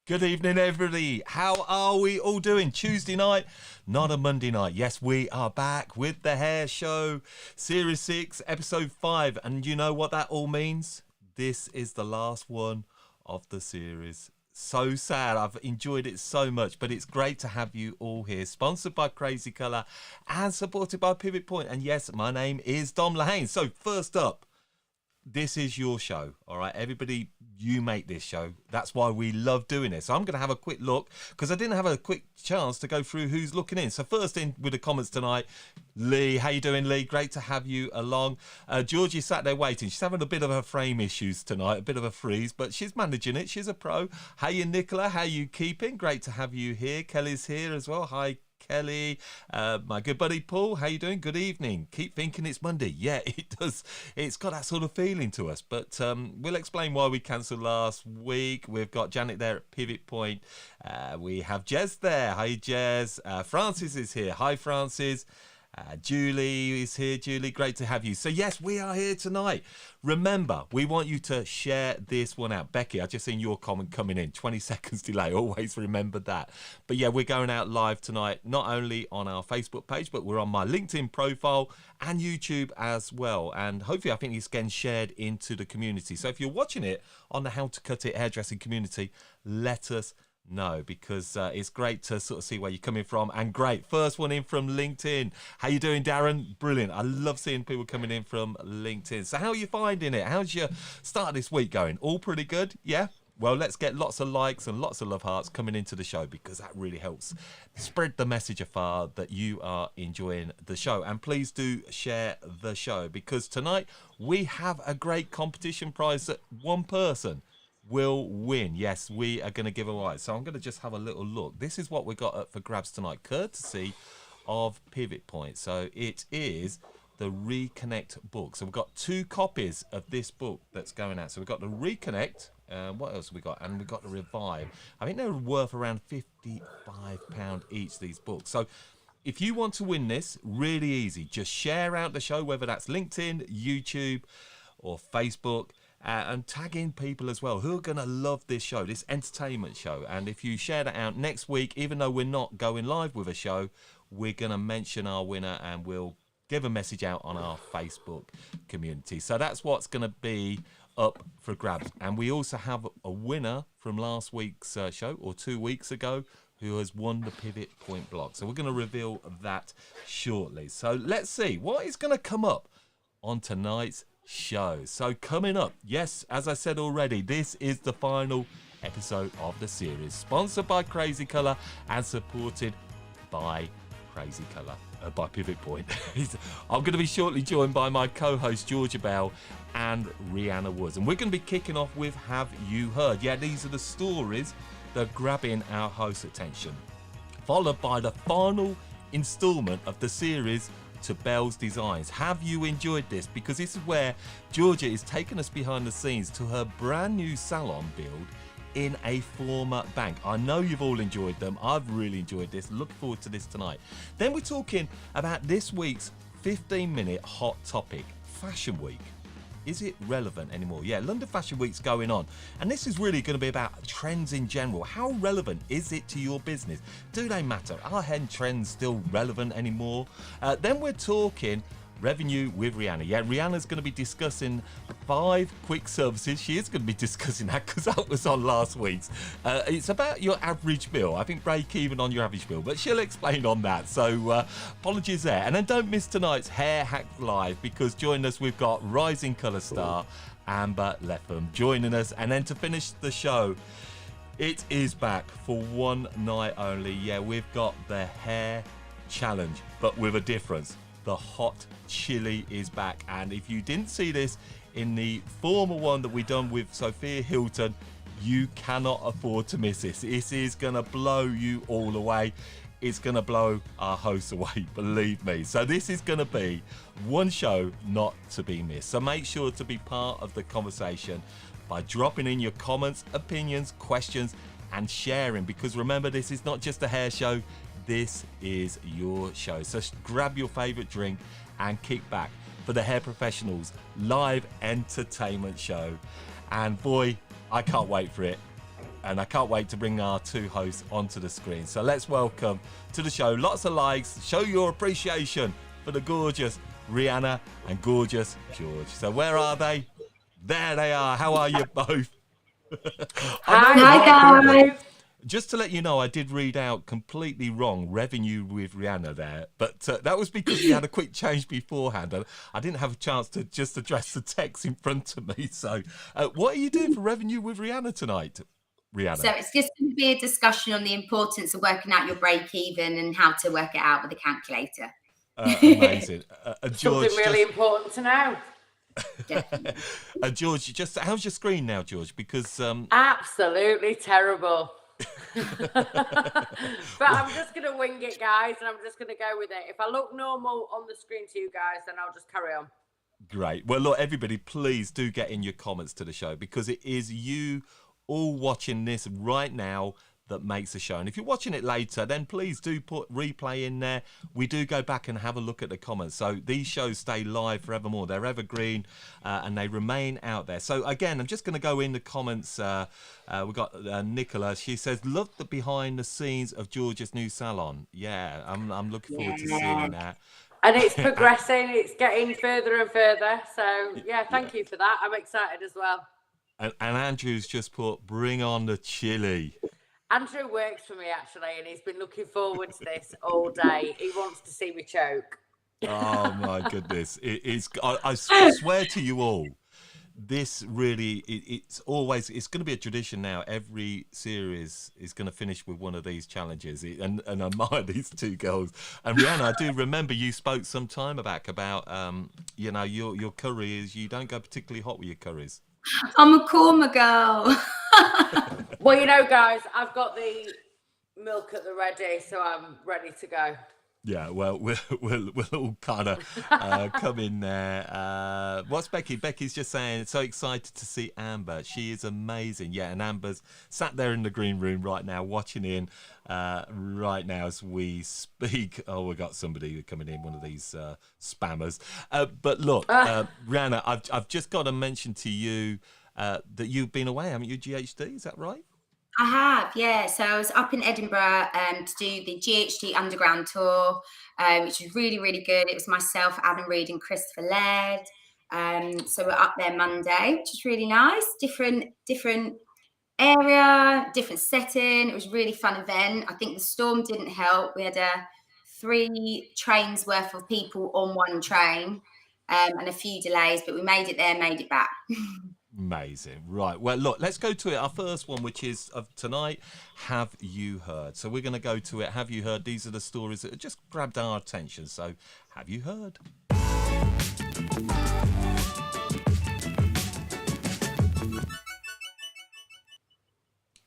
Good evening, everybody. How are we all doing? Tuesday night, not a Monday night. Yes, we are back with the Hair Show, Series 6, Episode 5. And you know what that all means? This is the last one of the series. So sad. I've enjoyed it so much, but it's great to have you all here. Sponsored by Crazy Colour and supported by Pivot Point. And yes, my name is Dom Lehane. So first up, this is your show, all right? Everybody, you make this show. That's why we love doing it. So I'm going to have a quick look because I didn't have a quick chance to go through who's looking in. So first in with the comments tonight, Lee. How you doing, Lee? Great to have you along. Georgie sat there waiting. She's having a bit of her frame issues tonight, a bit of a freeze, but she's managing it. She's a pro. Hey, Nicola, how you keeping? Great to have you here. Kelly's here as well. Hi, Kelly. My good buddy Paul, how you doing? Good evening. Keep thinking it's Monday. Yeah, it does. It's got that sort of feeling to us, but we'll explain why we cancelled last week. We've got Janet there at Pivot Point. We have Jez there. Hi, Jez. Francis is here. Hi, Francis. Julie is here. Julie, great to have you. So yes, we are here tonight. Remember, we want you to share this one out. Becky, I just seen your comment coming in. 20 seconds delay. Always remember that. But yeah, we're going out live tonight, not only on our Facebook page, but we're on my LinkedIn profile and YouTube as well. And hopefully, I think it's getting shared into the community. So if you're watching it on the How to Cut It hairdressing community, let us know, because it's great to sort of see where you're coming from. And great, first one in from LinkedIn. How you doing, Darren? Brilliant. I love seeing people coming in from LinkedIn. So how are you finding it? How's your start of this week going? All pretty good? Yeah? Well, let's get lots of likes and lots of love hearts coming into the show, because that really helps spread the message afar that you are enjoying the show. And please do share the show, because tonight we have a great competition prize that one person will win. Yes, we are going to give away. So I'm going to just have a little look. This is what we got up for grabs tonight, courtesy of Pivot Point. So it is the Reconnect book. So we've got 2 copies of this book that's going out. So we've got the Reconnect. What else have we got? And we've got the Revive. I think they're worth around £55 each, these books. So if you want to win this, really easy. Just share out the show, whether that's LinkedIn, YouTube, or Facebook. And tag in people as well who are going to love this show, this entertainment show. And if you share that out next week, even though we're not going live with a show, we're going to mention our winner and we'll give a message out on our Facebook community. So that's what's going to be up for grabs. And we also have a winner from last week's show, or 2 weeks ago, who has won the Pivot Point blog. So we're going to reveal that shortly. So let's see what is going to come up on tonight's show. So coming up, yes, as I said already, this is the final episode of the series, sponsored by Crazy Colour and supported by Crazy Colour, by Pivot Point. I'm going to be shortly joined by my co-host Georgia Bell and Rheanna Wood, and we're going to be kicking off with Have You Heard? Yeah, these are the stories that are grabbing our host's attention, followed by the final instalment of the series to Bell's Designs. Have you enjoyed this? Because this is where Georgia is taking us behind the scenes to her brand new salon build in a former bank. I know you've all enjoyed them. I've really enjoyed this. Looking forward to this tonight. Then we're talking about this week's 15-minute hot topic, Fashion Week. Is it relevant anymore? Yeah, London Fashion Week's going on, and this is really going to be about trends in general. How relevant is it to your business? Do they matter? Are hen trends still relevant anymore? Then we're talking revenue with Rheanna. Yeah, Rheanna's going to be discussing 5 quick services. She is going to be discussing that because that was on last week's. It's about your average bill. I think break even on your average bill, but she'll explain on that. So apologies there. And then don't miss tonight's Hair Hack Live, because joining us we've got rising colour star Amber Letham joining us. And then to finish the show, it is back for one night only. Yeah, we've got the hair challenge, but with a difference. The hot chili is back, and if you didn't see this in the former one that we done with Sophia Hilton, you cannot afford to miss this. This is gonna blow you all away. It's gonna blow our hosts away, believe me. So this is gonna be one show not to be missed. So make sure to be part of the conversation by dropping in your comments, opinions, questions, and sharing, because remember, this is not just a hair show. This is your show. So grab your favorite drink and kick back for the Hair Professionals live entertainment show. And boy, I can't wait for it. And I can't wait to bring our two hosts onto the screen. So let's welcome to the show, lots of likes, show your appreciation for the gorgeous Rheanna and gorgeous George. So where are they? There they are. How are you both? Hi guys. Just to let you know, I did read out completely wrong revenue with Rheanna there, but that was because we had a quick change beforehand. And I didn't have a chance to just address the text in front of me. So what are you doing for revenue with Rheanna tonight, Rheanna? So it's just going to be a discussion on the importance of working out your break even and how to work it out with a calculator. Amazing. George, something really important to know. George, just how's your screen now, George? Because absolutely terrible. But I'm just gonna wing it, guys, and I'm just gonna go with it. If I look normal on the screen to you guys, then I'll just carry on. Great. Well, look, everybody, please do get in your comments to the show, because it is you all watching this right now that makes the show. And if you're watching it later, then please do put replay in there. We do go back and have a look at the comments. So these shows stay live forevermore. They're evergreen and they remain out there. So again, I'm just going to go in the comments. We've got Nicola. She says, love the behind the scenes of Georgia's new salon. Yeah, I'm looking forward to seeing that. And it's progressing. It's getting further and further. So yeah, thank you for that. I'm excited as well. And Andrew's just put, bring on the chili. Andrew works for me, actually, and he's been looking forward to this all day. He wants to see me choke. Oh, my goodness. I swear to you all, this really, it's going to be a tradition now. Every series is going to finish with one of these challenges. And I admire these two girls. And Rheanna, I do remember you spoke some time back about, your curries. You don't go particularly hot with your curries. I'm a korma girl. Well, guys, I've got the milk at the ready, so I'm ready to go. Yeah, well, we'll all kind of come in there. What's Becky? Becky's just saying, so excited to see Amber. She is amazing. Yeah, and Amber's sat there in the green room right now, watching in right now as we speak. Oh, we got somebody coming in, one of these spammers. But look, Rheanna, I've just got to mention to you that you've been away, haven't you, GHD? Is that right? I have, yeah. So I was up in Edinburgh to do the GHD Underground Tour, which was really, really good. It was myself, Adam Reed and Christopher Laird. So we're up there Monday, which is really nice. Different area, different setting. It was a really fun event. I think the storm didn't help. We had 3 trains worth of people on one train and a few delays, but we made it there, made it back. Amazing. Right. Well, look, let's go to it. Our first one, which is of tonight, Have You Heard? So we're going to go to it. Have you heard? These are the stories that have just grabbed our attention. So have you heard?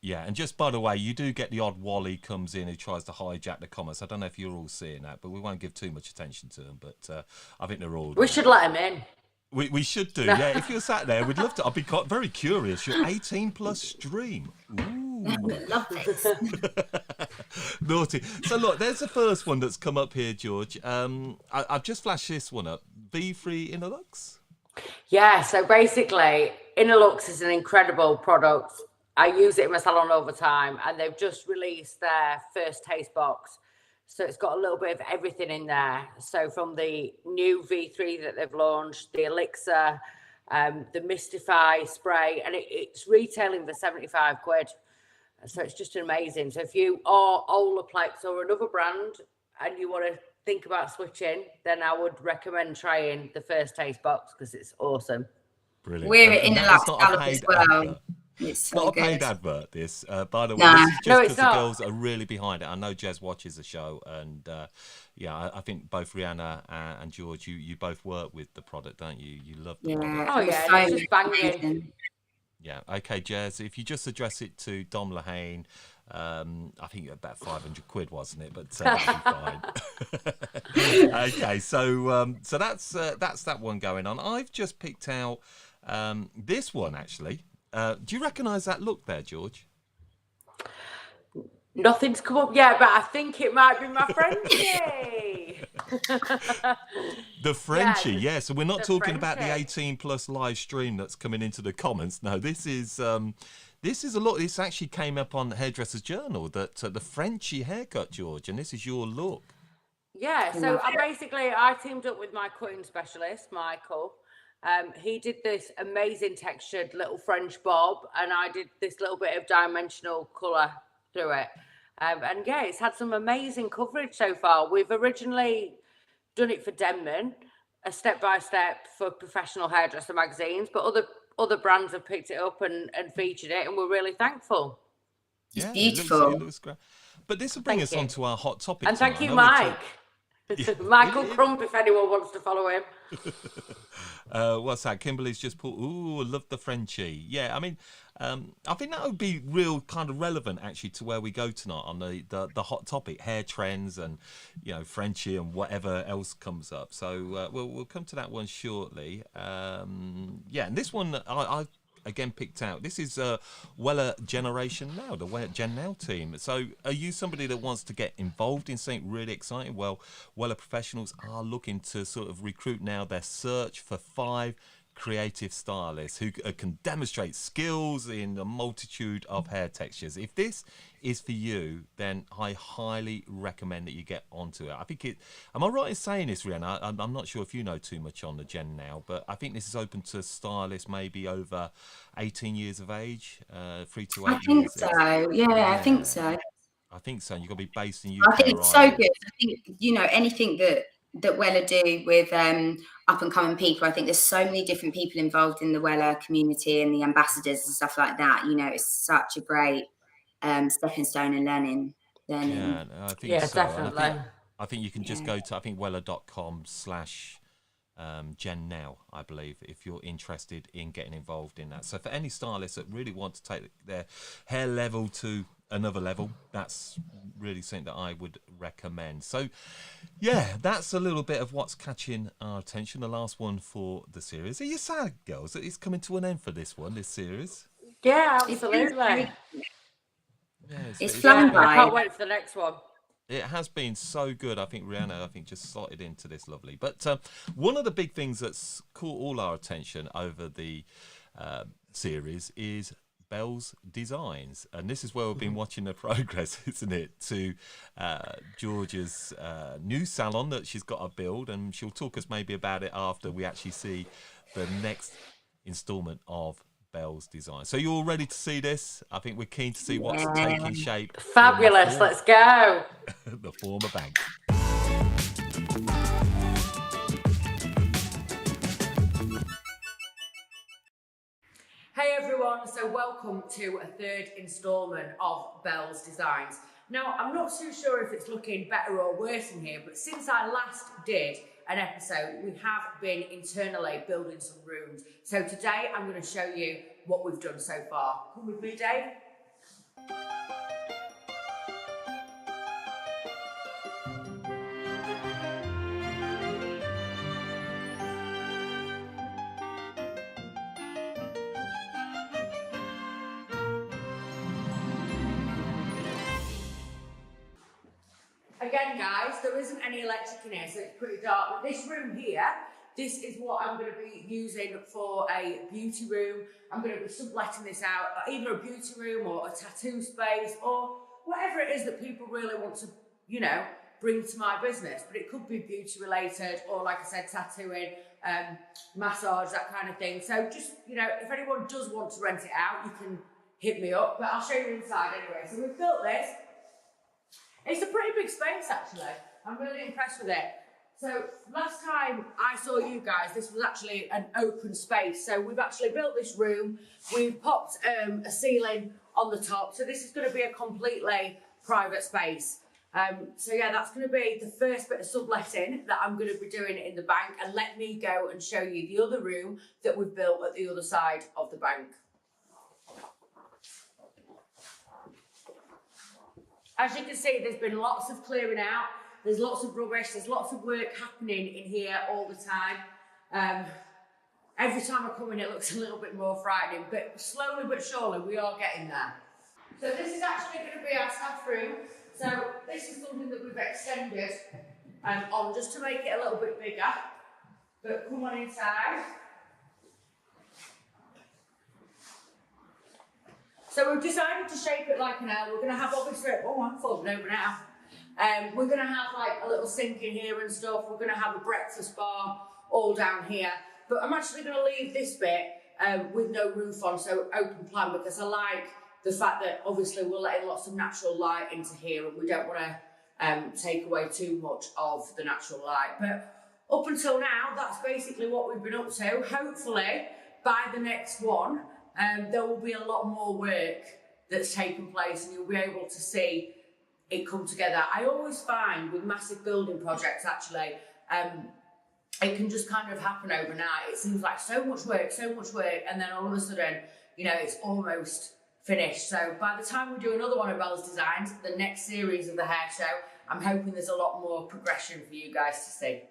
Yeah, and just by the way, you do get the odd Wally comes in who tries to hijack the comments. I don't know if you're all seeing that, but we won't give too much attention to them. But I think they're all... We should let him in. We should do, yeah. If you're sat there, we'd love to. I'd be very curious. Your 18+ stream. Ooh. Love it. Naughty. So look, there's the first one that's come up here, George. I've just flashed this one up. V3 Innerlux. Yeah, so basically, Innerlux is an incredible product. I use it in my salon all the time, and they've just released their first taste box. So it's got a little bit of everything in there. So from the new V3 that they've launched, the Elixir, the Mystify spray, and it's retailing for 75 quid. So it's just amazing. So if you are Olaplex or another brand and you want to think about switching, then I would recommend trying the first taste box because it's awesome. Brilliant. We're in the last as well. Advert. It's not a paid advert, this. By the way, no. This is just because the girls are really behind it. I know Jez watches the show, and I think both Rheanna and George, you both work with the product, don't you? You love the product. Oh, yeah, it's just banging. Yeah, okay, Jez, if you just address it to Dom Lehane, I think about 500 quid, wasn't it? But that'll be fine. Okay, so that's that one going on. I've just picked out this one, actually. Do you recognise that look there, George? Nothing's come up yet, but I think it might be my friend. The Frenchie, yeah. So we're not the talking about the Frenchie. 18 plus live stream that's coming into the comments. No, this is a lot. This actually came up on Hairdressers Journal that the Frenchie haircut, George, and this is your look. Yeah, so I teamed up with my cutting specialist, Michael. He did this amazing textured little French bob, and I did this little bit of dimensional colour through it. And yeah, it's had some amazing coverage so far. We've originally done it for Denman, a step-by-step for professional hairdresser magazines, but other brands have picked it up and featured it, and we're really thankful. It's Yeah, beautiful. it looks great. But this will bring us on to our hot topic. And thank tonight. you, Mike. Michael Crump, if anyone wants to follow him. What's that? Kimberly's just put, ooh, I love the Frenchie. Yeah, I mean, I think that would be real kind of relevant actually to where we go tonight on the hot topic, hair trends and, you know, Frenchie and whatever else comes up. So we'll come to that one shortly. Yeah, and this one I again picked out. This is Weller Generation Now, the Gen Now team. So are you somebody that wants to get involved in something really exciting? Well, Weller professionals are looking to sort of recruit now their search for 5 creative stylists who can demonstrate skills in a multitude of hair textures. If this is for you, then I highly recommend that you get onto it. I think am I right in saying this, Rheanna? I'm not sure if you know too much on the Gen Now, but I think this is open to stylists maybe over 18 years of age, 3 to 8 years. I think so. Yeah, I think so. I think so. You've got to be based in UK. I think it's so good. I think, you know, anything that Weller do with up and coming people, I think there's so many different people involved in the Weller community and the ambassadors and stuff like that. You know, it's such a great stepping stone and learning. Yeah, I think so. Definitely. And I think you can just go to weller.com/Gen Now, I believe, if you're interested in getting involved in that. So for any stylists that really want to take their hair level to another level, that's really something that I would recommend. So yeah, that's a little bit of what's catching our attention. The last one for the series. Are you sad, girls, that it's coming to an end for this series? Yeah, absolutely. It's flown by. I can't wait for the next one. It has been so good. I think Rheanna, just slotted into this lovely. But one of the big things that's caught all our attention over the series is Belle's Designs. And this is where we've been watching the progress, isn't it, to Georgia's new salon that she's got to build. And she'll talk us maybe about it after we actually see the next instalment of Belle's Design. So you're all ready to see this? I think we're keen to see what's taking shape. Fabulous, let's go. The former bank. Hey everyone, so welcome to a 3rd instalment of Belle's Designs. Now, I'm not too sure if it's looking better or worse in here, but since I last did an episode, we have been internally building some rooms. So today I'm going to show you what we've done so far. Come with me, Dave. Again, guys, there isn't any electric in here, so it's pretty dark. But this room here, this is what I'm going to be using for a beauty room. I'm going to be subletting this out, either a beauty room or a tattoo space or whatever it is that people really want to, you know, bring to my business. But it could be beauty related or, like I said, tattooing, massage, that kind of thing. So just, you know, if anyone does want to rent it out, you can hit me up. But I'll show you inside anyway. So we've built this. It's a pretty big space, actually. I'm really impressed with it. So last time I saw you guys, this was actually an open space. So we've actually built this room. We've popped a ceiling on the top. So this is going to be a completely private space. So yeah, that's going to be the first bit of subletting that I'm going to be doing in the bank. And let me go and show you the other room that we've built at the other side of the bank. As you can see, there's been lots of clearing out. There's lots of rubbish. There's lots of work happening in here all the time. Every time I come in, it looks a little bit more frightening, but slowly but surely, we are getting there. So this is actually going to be our staff room. So this is something that we've extended on just to make it a little bit bigger. But come on inside. So we've decided to shape it like an L. We're going to have obviously, I'm folding over now. We're going to have like a little sink in here and stuff. We're going to have a breakfast bar all down here. But I'm actually going to leave this bit with no roof on, so open plan, because I like the fact that obviously we're letting lots of natural light into here, and we don't want to take away too much of the natural light. But up until now, that's basically what we've been up to. Hopefully, by the next one, there will be a lot more work that's taken place, and you'll be able to see it come together. I always find with massive building projects, actually, it can just kind of happen overnight. It seems like so much work, and then all of a sudden, you know, it's almost finished. So by the time we do another one of Belle's designs, the next series of the hair show, I'm hoping there's a lot more progression for you guys to see.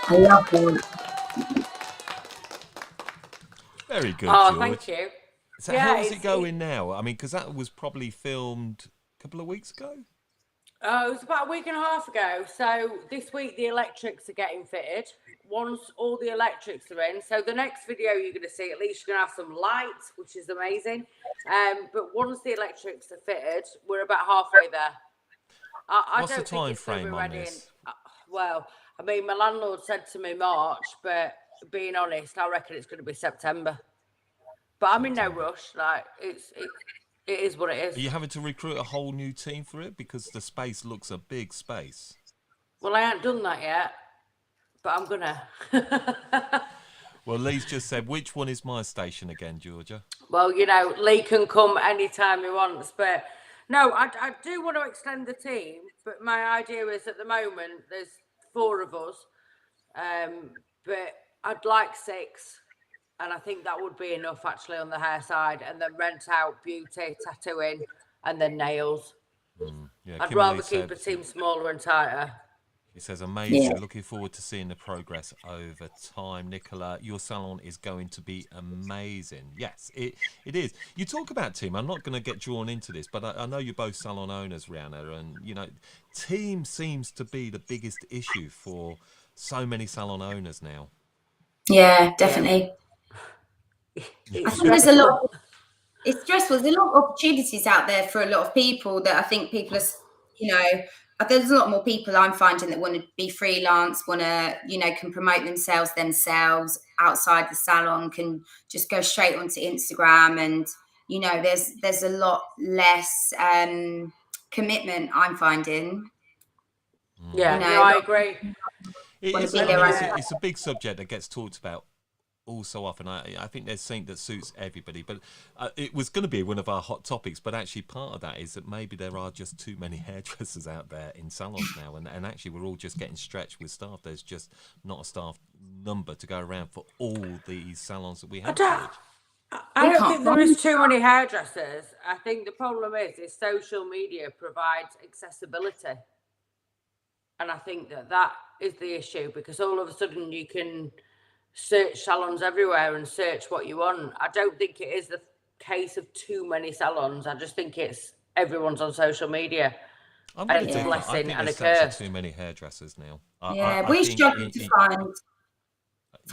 I love it. Very good, Oh, George. thank you. So Yeah, how's it going now? I mean, because that was probably filmed a couple of weeks ago. Oh, it was about a week and a half ago. So this week the electrics are getting fitted. Once all the electrics are in, so the next video you're going to see, at least you're going to have some lights, which is amazing. But once the electrics are fitted, we're about halfway there. What's the time frame on this? Well, I mean, my landlord said to me March, but being honest, I reckon it's going to be September. But I'm in no rush. Like it is what it is. Are you having to recruit a whole new team for it, because the space looks a big space? Well, I haven't done that yet, but I'm gonna. Well, Lee's just said, which one is my station again, Georgia? Well, you know, Lee can come anytime he wants, but no, I do want to extend the team, but my idea is at the moment there's 4 of us, but I'd like 6, and I think that would be enough actually on the hair side, and then rent out beauty, tattooing, and then nails. Yeah, I'd Kimberly rather keep said, a team smaller and tighter. He says, amazing. Yeah. Looking forward to seeing the progress over time. Nicola, your salon is going to be amazing. Yes, it is. You talk about team. I'm not going to get drawn into this, but I know you're both salon owners, Rheanna, and, you know, team seems to be the biggest issue for so many salon owners now. Yeah, definitely. It's I think there's a lot. It's stressful. There's a lot of opportunities out there for a lot of people that I think people are, you know, there's a lot more people I'm finding that want to be freelance, want to, you know, can promote themselves outside the salon, can just go straight onto Instagram, and, you know, there's a lot less commitment I'm finding. Yeah, You know, no, I agree. It's a big subject that gets talked about all so often. I think there's something that suits everybody, but it was going to be one of our hot topics, but actually part of that is that maybe there are just too many hairdressers out there in salons now, and actually we're all just getting stretched with staff. There's just not a staff number to go around for all these salons that we have. I don't think there is too many hairdressers. I think the problem is social media provides accessibility, and I think that is the issue, because all of a sudden you can search salons everywhere and search what you want. I don't think it is the case of too many salons. I just think it's everyone's on social media. I'm And it's a blessing and a curse. Too many hairdressers now. Yeah, we struggle to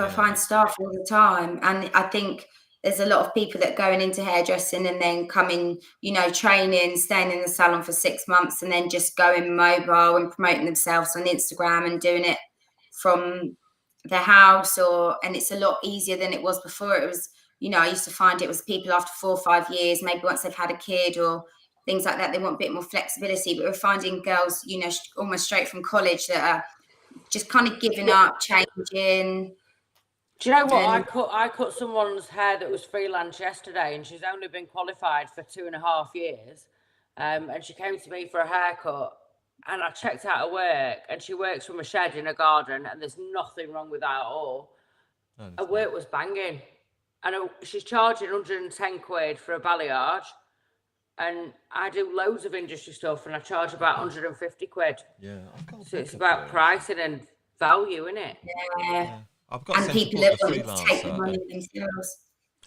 find staff all the time, and I think there's a lot of people that going into hairdressing and then coming, you know, training, staying in the salon for 6 months, and then just going mobile and promoting themselves on Instagram and doing it from the house, and it's a lot easier than it was before. It was, you know, I used to find it was people after 4 or 5 years, maybe once they've had a kid or things like that, they want a bit more flexibility. But we're finding girls, you know, almost straight from college that are just kind of giving up, changing. Do you know what? I cut someone's hair that was freelance yesterday, and she's only been qualified for 2.5 years. And she came to me for a haircut, and I checked out her work, and she works from a shed in a garden, and there's nothing wrong with that at all. No, her work was banging. And she's charging 110 quid for a balayage. And I do loads of industry stuff and I charge about 150 quid. Yeah, I've got So it's about pricing and value, isn't it? Yeah. I've got And sent to people book are a willing to take the freelancer. money themselves.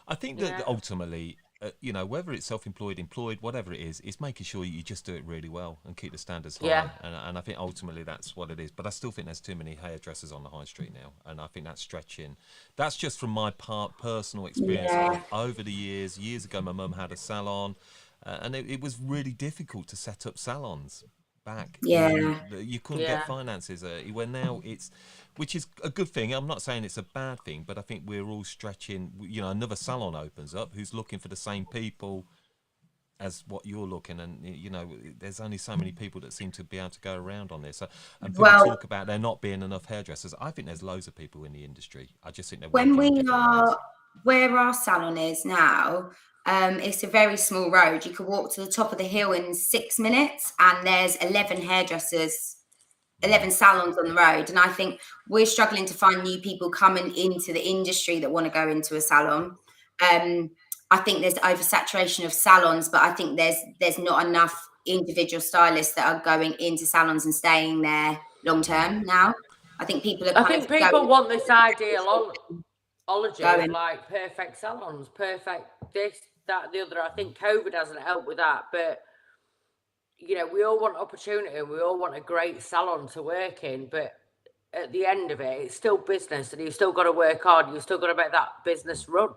I think that ultimately, you know, whether it's self-employed, employed, whatever it is, it's making sure you just do it really well and keep the standards high. Yeah. And I think ultimately that's what it is. But I still think there's too many hairdressers on the high street now, and I think that's stretching. That's just from my personal experience over the years. Years ago, my mum had a salon, and it was really difficult to set up salons back. Yeah. You couldn't get finances. Where now it's, which is a good thing. I'm not saying it's a bad thing, but I think we're all stretching. You know, another salon opens up who's looking for the same people as what you're looking, and you know, there's only so many people that seem to be able to go around on this. And people talk about there not being enough hairdressers. I think there's loads of people in the industry. I just think they're when working in we different are ways. where our salon is now, it's a very small road. You could walk to the top of the hill in 6 minutes, and there's 11 hairdressers, 11 salons on the road. And I think we're struggling to find new people coming into the industry that want to go into a salon. I think there's oversaturation of salons, but I think there's not enough individual stylists that are going into salons and staying there long term now. I think people are people want this ideology Going. of like perfect salons, perfect this, that, the other. I think COVID hasn't helped with that, but you know, we all want opportunity and we all want a great salon to work in, but at the end of it, it's still business and you've still got to work hard. You've still got to make that business run.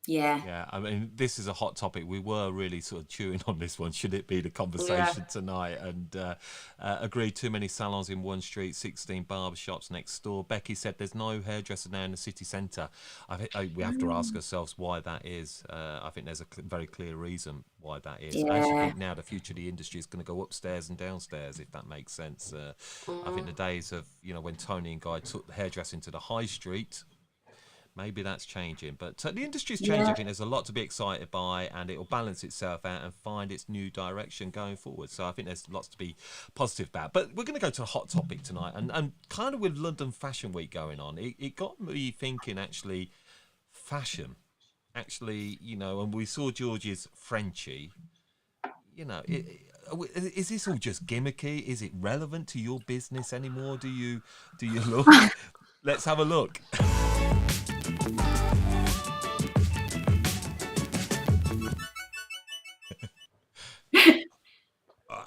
Yeah, I mean, this is a hot topic. We were really sort of chewing on this one. Should it be the conversation tonight? And agreed, too many salons in one street, 16 barbershops next door. Becky said there's no hairdresser now in the city centre. I think we have to ask ourselves why that is. I think there's a very clear reason why that is. I actually think now the future of the industry is going to go upstairs and downstairs, if that makes sense. I think the days of, you know, when Tony and Guy took the hairdressing to the high street, maybe that's changing, but the industry's changing. I think there's a lot to be excited by, and it'll balance itself out and find its new direction going forward. So I think there's lots to be positive about. But we're going to go to a hot topic tonight, and kind of with London Fashion Week going on, it got me thinking, actually, fashion. Actually, you know, and we saw George's Frenchie. You know, is this all just gimmicky? Is it relevant to your business anymore? Do you look? Let's have a look.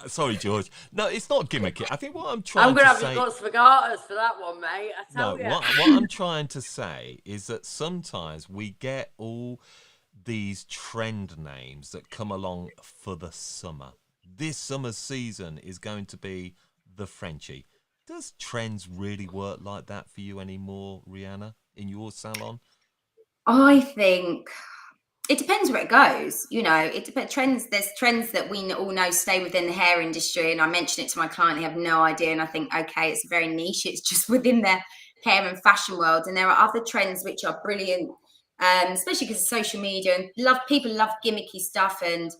Sorry, George. No, it's not gimmicky. I think what I'm trying to say... I'm going to have the guts for garters for that one, mate. I tell you. What I'm trying to say is that sometimes we get all these trend names that come along for the summer. This summer season is going to be the Frenchie. Does trends really work like that for you anymore, Rheanna, in your salon? I think it depends where it goes. You know, it depends. There's trends that we all know stay within the hair industry, and I mention it to my client, they have no idea, and I think, okay, it's very niche. It's just within the hair and fashion world, and there are other trends which are brilliant, especially because of social media and people love gimmicky stuff and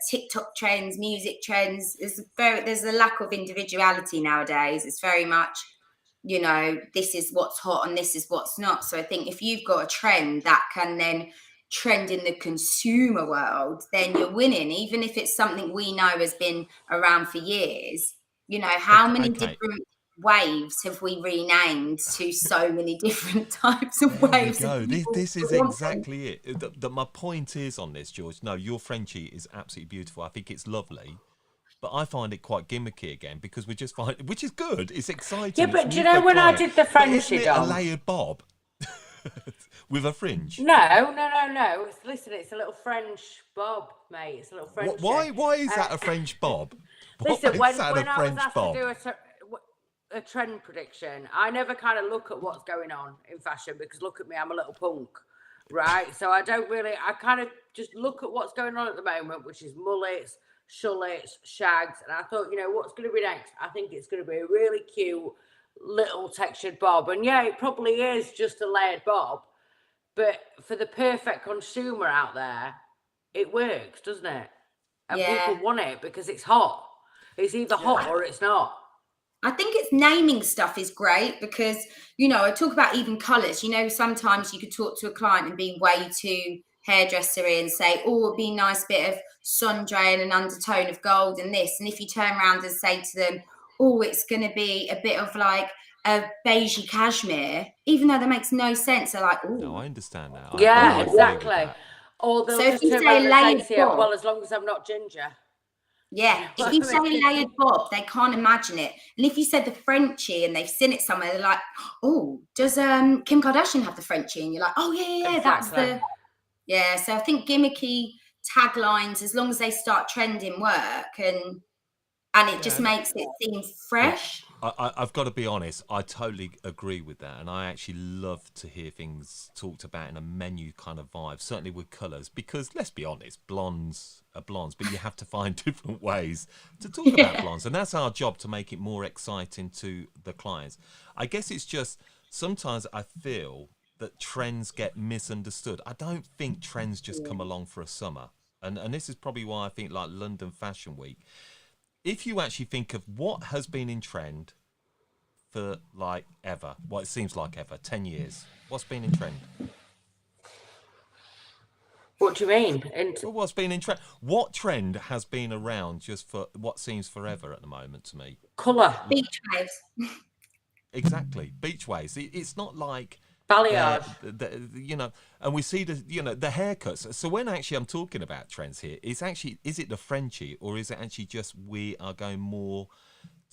TikTok trends, music trends. There's a lack of individuality nowadays. It's very much, you know, this is what's hot and this is what's not. So I think if you've got a trend that can then trend in the consumer world, then you're winning, even if it's something we know has been around for years. You know, how many different waves have we renamed to so many different types of waves? There we go. This is exactly it. My point is on this, George. No, your Frenchie is absolutely beautiful. I think it's lovely. But I find it quite gimmicky again, because we just find, which is good. It's exciting. Yeah, but do you know when I did the Frenchie, Dom? A layered bob with a fringe. No. Listen, it's a little French bob, mate. It's a little French. Why is that a French bob? Listen, when I was asked to do a trend prediction, I never kind of look at what's going on in fashion, because look at me, I'm a little punk, right? So I kind of just look at what's going on at the moment, which is mullets, shullets, shags, and I thought, you know, what's going to be next? I think it's going to be a really cute little textured bob, and yeah, it probably is just a layered bob, but for the perfect consumer out there, it works, doesn't it? And people want it because it's hot. It's either hot or it's not. I think it's naming stuff is great because, I talk about even colours. Sometimes you could talk to a client and be way too hairdressery and say, oh, it'd be a nice bit of sundray and an undertone of gold and this. And if you turn around and say to them, oh, it's going to be a bit of like a beigey cashmere, even though that makes no sense, they're like, oh. No, I understand that. Yeah, I exactly. Or they'll So just if you turn around say and say layered to you, bob, well, as long as I'm not ginger. yeah, You know if you what I say mean? layered bob, they can't imagine it. And if you said the Frenchie and they've seen it somewhere, they're like, oh, does Kim Kardashian have the Frenchie? And you're like, oh, yeah, that's Exactly. yeah. So I think gimmicky taglines, as long as they start trending, work, and it just makes it seem fresh. I've got to be honest, I totally agree with that. And I actually love to hear things talked about in a menu kind of vibe, certainly with colours, because let's be honest, blondes are blondes, but you have to find different ways to talk about blondes. And that's our job, to make it more exciting to the clients. I guess it's just sometimes I feel that trends get misunderstood. I don't think trends just come along for a summer. And this is probably why I think like London Fashion Week, if you actually think of what has been in trend for like ever, it seems like ever, 10 years, what's been in trend? What do you mean? Well, what's been in trend? What trend has been around just for what seems forever at the moment to me? Colour. Beach waves. Exactly. Beach waves. It's not like Balayage. and we see the haircuts. So when actually I'm talking about trends here, is it the Frenchie, or is it actually just we are going more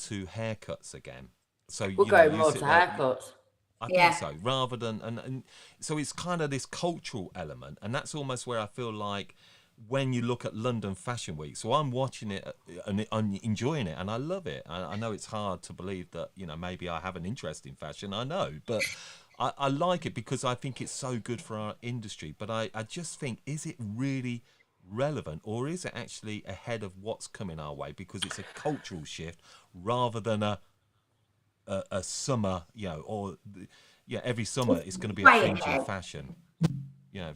to haircuts again? So We're going more to haircuts. I think so, rather than and so it's kind of this cultural element, and that's almost where I feel like when you look at London Fashion Week. So I'm watching it and I'm enjoying it, and I love it. I know it's hard to believe that maybe I have an interest in fashion. I know, but I like it because I think it's so good for our industry. But I just think, is it really relevant, or is it actually ahead of what's coming our way, because it's a cultural shift rather than a summer, every summer it's going to be a fringe in fashion.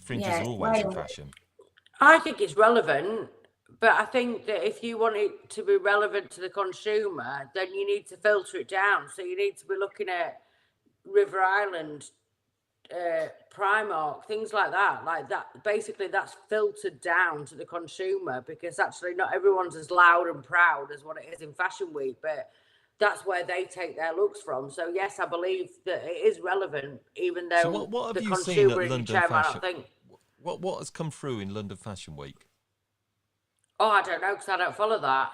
Fringes are always in fashion. I think it's relevant, but I think that if you want it to be relevant to the consumer, then you need to filter it down. So you need to be looking at River Island, Primark, things like that. Like that, basically that's filtered down to the consumer, because actually not everyone's as loud and proud as what it is in Fashion Week, but that's where they take their looks from. So yes, I believe that it is relevant, even though so what have the you consumer seen at in London chair might Fashion? not think. What has come through in London Fashion Week? Oh, I don't know, because I don't follow that.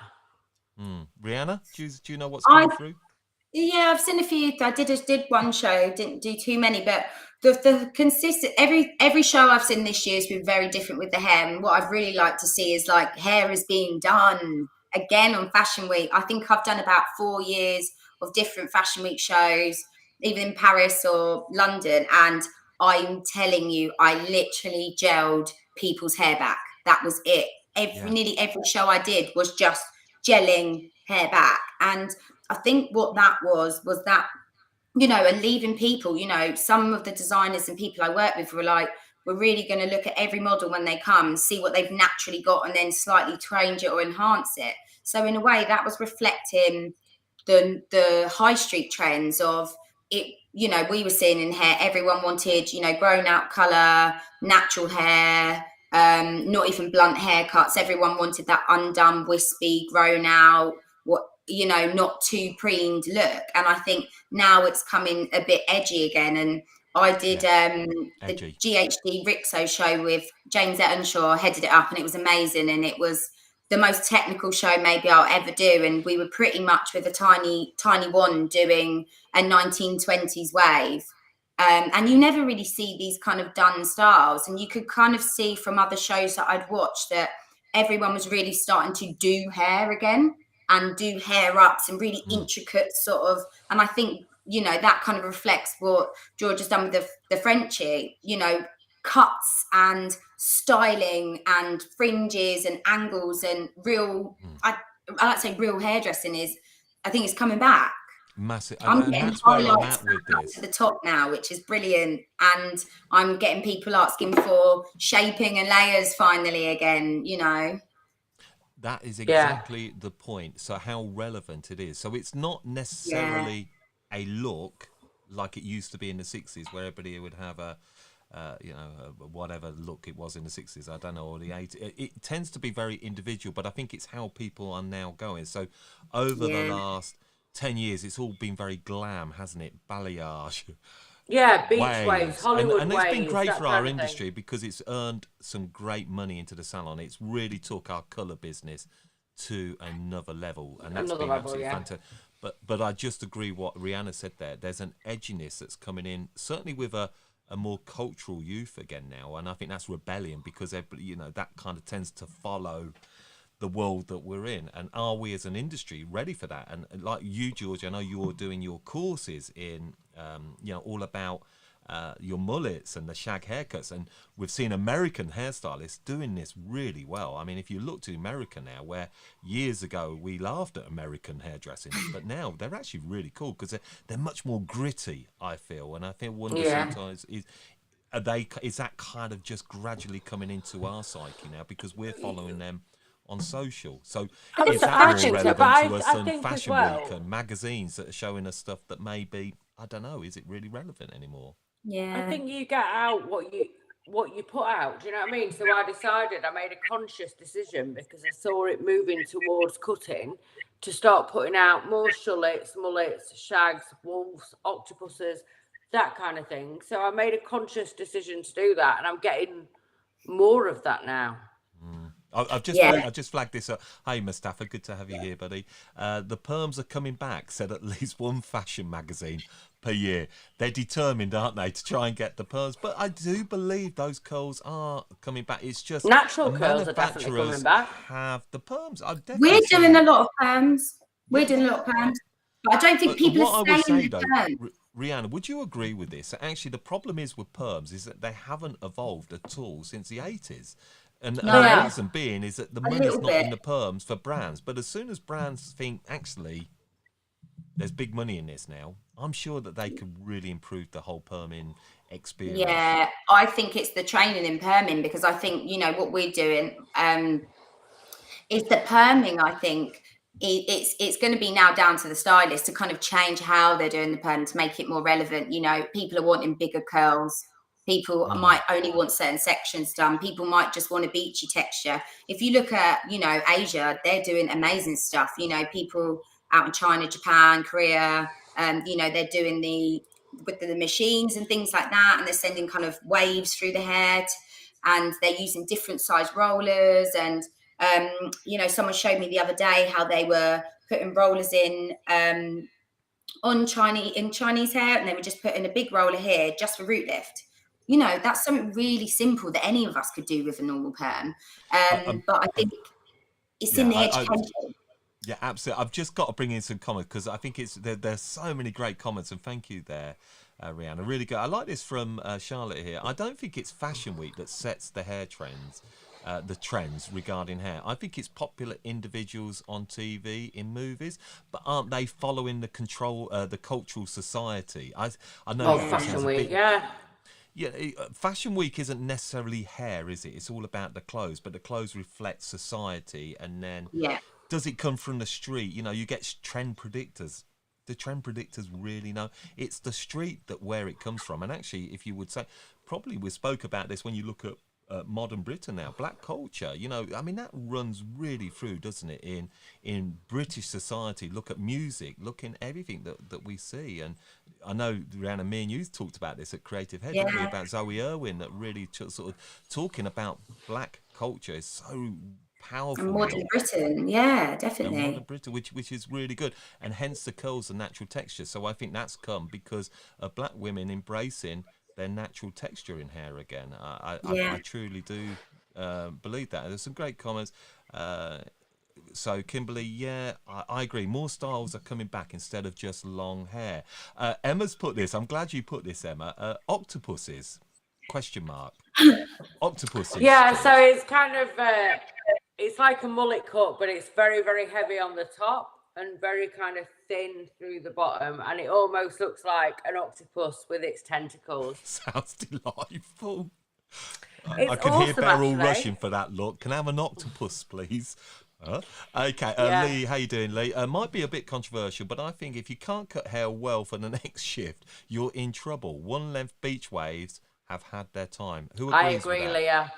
Rheanna, do you know what's coming through? Yeah, I've seen a few. I did one show, didn't do too many, but the consistent every show I've seen this year has been very different with the hair. And what I've really liked to see is like hair is being done again on Fashion Week. I think I've done about 4 years of different Fashion Week shows, even in Paris or London, and I'm telling you, I literally gelled people's hair back. That was it. Nearly every show I did was just gelling hair back. And I think what that was that, and leaving people, some of the designers and people I work with were like, we're really going to look at every model when they come, see what they've naturally got, and then slightly change it or enhance it. So in a way, that was reflecting the high street trends of it. We were seeing in hair, everyone wanted, grown out color, natural hair, not even blunt haircuts. Everyone wanted that undone, wispy, grown out, not too preened look. And I think now it's coming a bit edgy again. And I did the GHD Rixo show with James Ettenshaw, headed it up, and it was amazing. And it was the most technical show maybe I'll ever do. And we were pretty much with a tiny wand doing a 1920s wave. And you never really see these kind of done styles. And you could kind of see from other shows that I'd watched that everyone was really starting to do hair again and do hair ups and really intricate sort of. And I think, that kind of reflects what George has done with the Frenchie, cuts and styling and fringes and angles and real, I like to say real hairdressing I think it's coming back. Massive. I'm and getting that's where I'm highlights at with this. to the top now, which is brilliant. And I'm getting people asking for shaping and layers finally again, That is exactly the point. So how relevant it is. So it's not necessarily a look like it used to be in the 60s, where everybody would have a, whatever look it was in the 60s. I don't know, or the 80s. It tends to be very individual, but I think it's how people are now going. So over the last 10 years, it's all been very glam, hasn't it? Balayage. Yeah, beach waves, Hollywood and waves. it's been great that for our kind of industry because it's earned some great money into the salon. It's really took our colour business to another level, and that's been absolutely fantastic. But I just agree what Rheanna said there. There's an edginess that's coming in, certainly with a more cultural youth again now, and I think that's rebellion because that kind of tends to follow the world that we're in. And are we as an industry ready for that? And like you, George, I know you're doing your courses in all about your mullets and the shag haircuts, and we've seen American hairstylists doing this really well. I mean, if you look to America now, where years ago we laughed at American hairdressing, but now they're actually really cool because they're much more gritty, I feel. And I wonder sometimes is that kind of just gradually coming into our psyche now because we're following them on social. So is that more relevant to us than Fashion Week and magazines that are showing us stuff that maybe, I don't know, is it really relevant anymore? Yeah. I think you get out what you put out. Do you know what I mean? So I made a conscious decision because I saw it moving towards cutting to start putting out more shullets, mullets, shags, wolves, octopuses, that kind of thing. So I made a conscious decision to do that, and I'm getting more of that now. I've just flagged this up. Hey, Mustafa, good to have you here, buddy. The perms are coming back, said at least one fashion magazine per year. They're determined, aren't they, to try and get the perms? But I do believe those curls are coming back. It's just natural curls are definitely coming back. Have the perms? We're doing a lot of perms. We're doing a lot of perms. But I don't think people are staying with perms. Rheanna, would you agree with this? Actually, the problem is with perms is that they haven't evolved at all since the 80s. And the reason being is that the money's not in the perms for brands. But as soon as brands think, actually, there's big money in this now, I'm sure that they could really improve the whole perming experience. Yeah, I think it's the training in perming, because I think, what we're doing is the perming, I think, it's going to be now down to the stylist to kind of change how they're doing the perm to make it more relevant. People are wanting bigger curls. People might only want certain sections done. People might just want a beachy texture. If you look at, Asia, they're doing amazing stuff. People out in China, Japan, Korea, they're doing with the machines and things like that. And they're sending kind of waves through the head, and they're using different size rollers. And, someone showed me the other day how they were putting rollers in Chinese hair, and they were just putting a big roller here just for root lift. That's something really simple that any of us could do with a normal perm. But I think it's in the education. Yeah, absolutely. I've just got to bring in some comments because I think there's so many great comments, and thank you there, Rheanna. Really good. I like this from Charlotte here. I don't think it's Fashion Week that sets the hair trends, the trends regarding hair. I think it's popular individuals on TV, in movies, but aren't they following the cultural society? I know. Fashion Week, Yeah, Fashion Week isn't necessarily hair, is it? It's all about the clothes, but the clothes reflect society. And then does it come from the street? You get trend predictors. The trend predictors really know. It's the street where it comes from. And actually, if you would say, probably we spoke about this when you look at modern Britain now, black culture, that runs really through, doesn't it, in British society. Look at music, look in everything that we see. And I know, Rheanna, me and you talked about this at Creative Head, didn't we, about Zoe Irwin, that really sort of talking about black culture is so powerful. And modern Britain, definitely. And modern Britain, which is really good. And hence the curls and natural texture. So I think that's come because of black women embracing their natural texture in hair again. I truly do believe that. There's some great comments. So Kimberly, I agree. More styles are coming back instead of just long hair. Emma's put this. I'm glad you put this, Emma. Octopuses? ? Octopuses. Yeah, so it's kind of it's like a mullet cut, but it's very, very heavy on the top and very kind of thin through the bottom, and it almost looks like an octopus with its tentacles. Sounds delightful. It's I can awesome, hear Beryl actually. rushing for that look. Can I have an octopus, please? Huh? Okay, Yeah. Lee, how you doing, Lee? Might be a bit controversial, but I think if you can't cut hair well for the next shift, you're in trouble. One-length beach waves have had their time. Who I agrees with agree, that? Leah.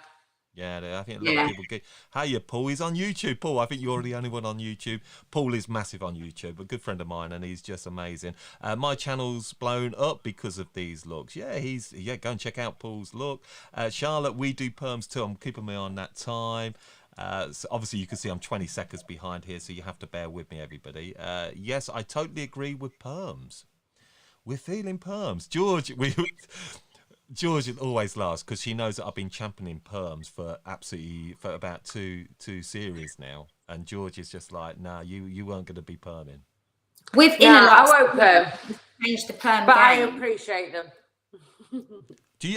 Yeah, I think a lot of Yeah. people get. Hiya, Paul. He's on YouTube. Paul, I think you're the only one on YouTube. Paul is massive on YouTube, a good friend of mine, and he's just amazing. My channel's blown up because of these looks. Yeah, go and check out Paul's look. Charlotte, we do perms too. I'm keeping me on that time. So obviously, you can see I'm 20 seconds behind here, so you have to bear with me, everybody. Yes, I totally agree with perms. We're feeling perms. George always laughs because she knows that I've been championing perms for about two series now, and George is just like, "Nah, you weren't going to be perming." With No, inner I locks, won't perm, change the perm but I game. appreciate them.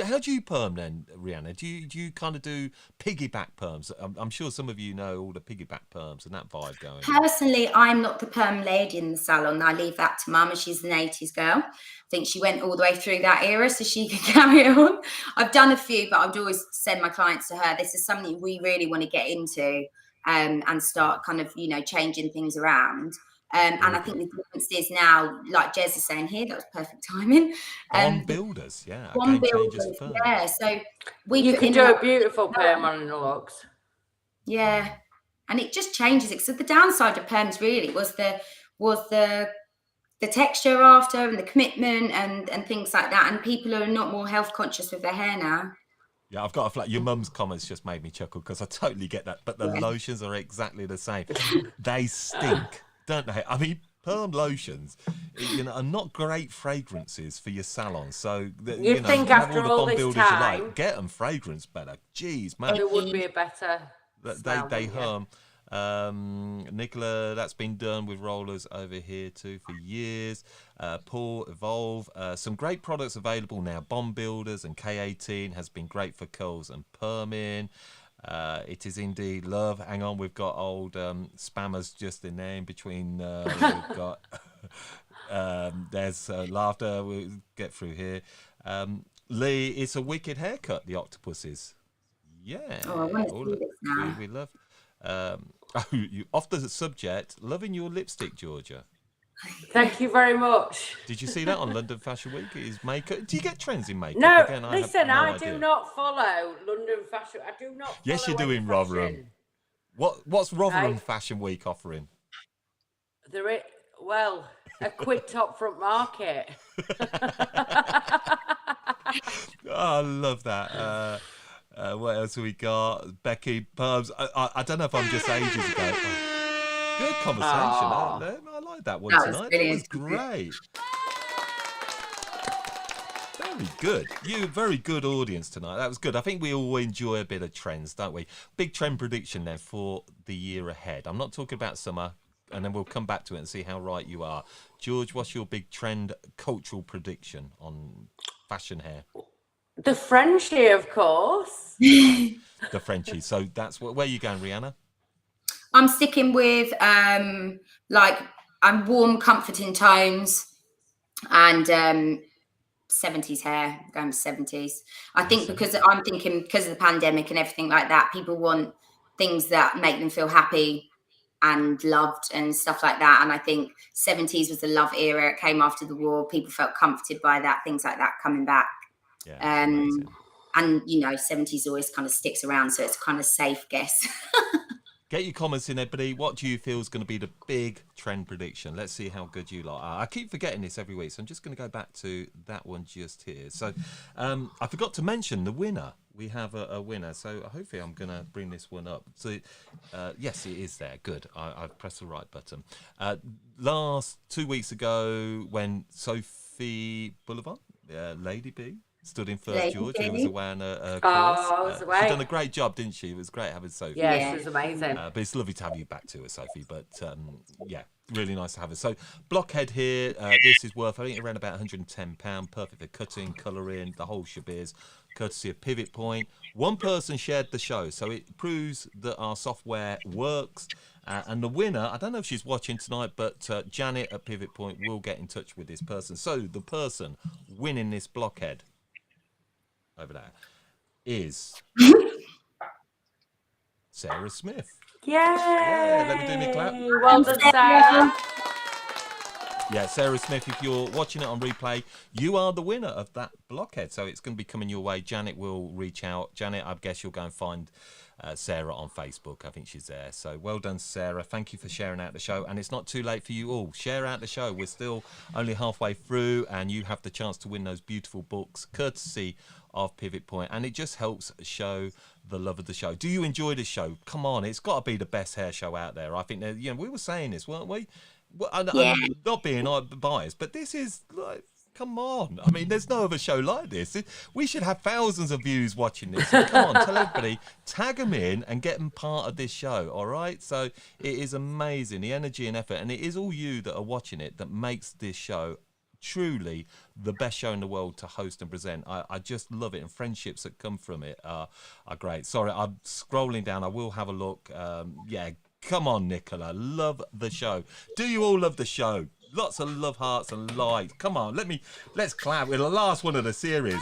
How do you perm then, Rheanna? Do you kind of do piggyback perms? I'm sure some of you know all the piggyback perms and that vibe going. Personally, I'm not the perm lady in the salon. I leave that to Mum, and she's an 80s girl. I think she went all the way through that era so she could carry on. I've done a few, but I'd always send my clients to her. This is something we really want to get into and start kind of, changing things around. And I think the difference is now, like Jez is saying here, that was perfect timing. Bomb builders, yeah, a One game changers builders, for perms. yeah. So You can do a beautiful perm on the looks. Yeah, and it just changes it. So the downside of perms really was the texture after and the commitment and things like that. And people are not more health conscious with their hair now. Yeah, I've got a flat. Your mum's comments just made me chuckle because I totally get that. But the lotions are exactly the same. They stink, don't they? I mean, perm lotions, are not great fragrances for your salon. So You'd think have after all the all bomb this builders you like, time, get them fragrance better. Jeez, man, there would be a better they smell, wouldn't you? hum. Nicola, that's been done with rollers over here too for years. Paul, Evolve, some great products available now. Bomb builders and K18 has been great for curls and perming. It is indeed love. Hang on, we've got old spammers just in there in between. We've got there's laughter. We'll get through here. Lee, it's a wicked haircut. The octopuses. Yeah, Oh, I want to see this now. we love. You off the subject. Loving your lipstick, Georgia. Thank you very much. Did you see that on London Fashion Week? Is makeup? Do you get trends in makeup? No, Again, listen, I do not follow London Fashion. I do not. Yes, you're follow any doing Rotherham. fashion. What's Rotherham Right. Fashion Week offering? There is, well, a quid top front market. Oh, I love that. What else have we got? Becky Pubs. I don't know if I'm just ages ago. Oh, good conversation. I like that one tonight. That was great. Very good. You very good audience tonight. That was good. I think we all enjoy a bit of trends, don't we? Big trend prediction then for the year ahead. I'm not talking about summer, and then we'll come back to it and see how right you are. George, what's your big trend cultural prediction on fashion hair? The Frenchie, of course. The Frenchie. So that's where you going, Rheanna? I'm sticking with warm, comforting tones and 70s hair, going to 70s. I think because of the pandemic and everything like that, people want things that make them feel happy and loved and stuff like that. And I think 70s was the love era. It came after the war. People felt comforted by that, things like that coming back. Yeah, and 70s always kind of sticks around, so it's kind of safe guess. Get your comments in, everybody. What do you feel is going to be the big trend prediction? Let's see how good you lot are. I keep forgetting this every week, so I'm just going to go back to that one just here. So I forgot to mention the winner. We have a winner, so hopefully I'm going to bring this one up. So yes, it is there. Good. I've pressed the right button. Last 2 weeks ago, when Sophie Boulevard, Lady B, stood in first, George, who was away on a course. I was away. She's done a great job, didn't she? It was great having Sophie. Yes, it was amazing. But it's lovely to have you back to it, Sophie. But yeah, really nice to have her. So blockhead here. This is worth, I think, around about £110. Perfect for cutting, colouring, the whole shabiz. Courtesy of Pivot Point. One person shared the show, so it proves that our software works. And the winner, I don't know if she's watching tonight, but Janet at Pivot Point will get in touch with this person. So the person winning this blockhead over there is Sarah Smith. Yay! Yeah, let me do my clap. Well done, Sarah. Yeah, Sarah Smith, if you're watching it on replay, you are the winner of that blockhead. So it's going to be coming your way. Janet will reach out. Janet, I guess you'll go and find Sarah on Facebook. I think she's there. So well done, Sarah. Thank you for sharing out the show. And it's not too late for you all. Share out the show. We're still only halfway through, and you have the chance to win those beautiful books, courtesy of Pivot Point. And it just helps show the love of the show. Do you enjoy the show? Come on, it's got to be the best hair show out there. I think that, we were saying this, weren't we? Well, I'm not being biased, but this is like, come on. I mean, there's no other show like this. We should have thousands of views watching this. So come on, tell everybody, tag them in and get them part of this show, all right? So it is amazing, the energy and effort, and it is all you that are watching it that makes this show truly the best show in the world to host and present. I just love it, and friendships that come from it are great. Sorry, I'm scrolling down. I will have a look. Come on, Nicola. Love the show. Do you all love the show? Lots of love hearts and likes. Come on, let's clap. We're the last one of the series.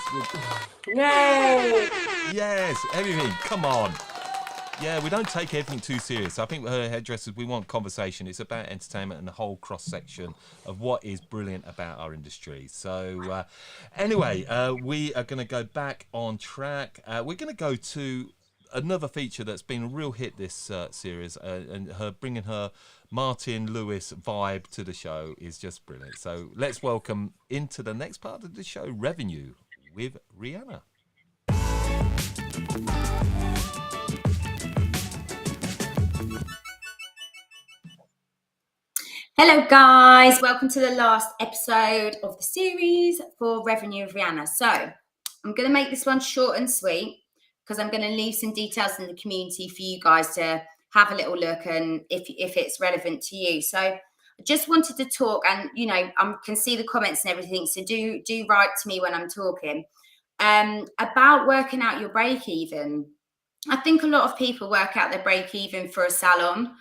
Yay! Yes, everything. Come on. Yeah, we don't take everything too serious. I think with her hairdressers, we want conversation. It's about entertainment and the whole cross-section of what is brilliant about our industry. So anyway, we are going to go back on track. We're going to go to another feature that's been a real hit this series, and her bringing her Martin Lewis vibe to the show is just brilliant. So let's welcome into the next part of the show, Revenue with Rheanna. Hello guys, welcome to the last episode of the series for Revenue with Rheanna. So I'm going to make this one short and sweet because I'm going to leave some details in the community for you guys to have a little look and if it's relevant to you. So I just wanted to talk, and I can see the comments and everything, so do write to me when I'm talking about working out your break even. I think a lot of people work out their break even for a salon.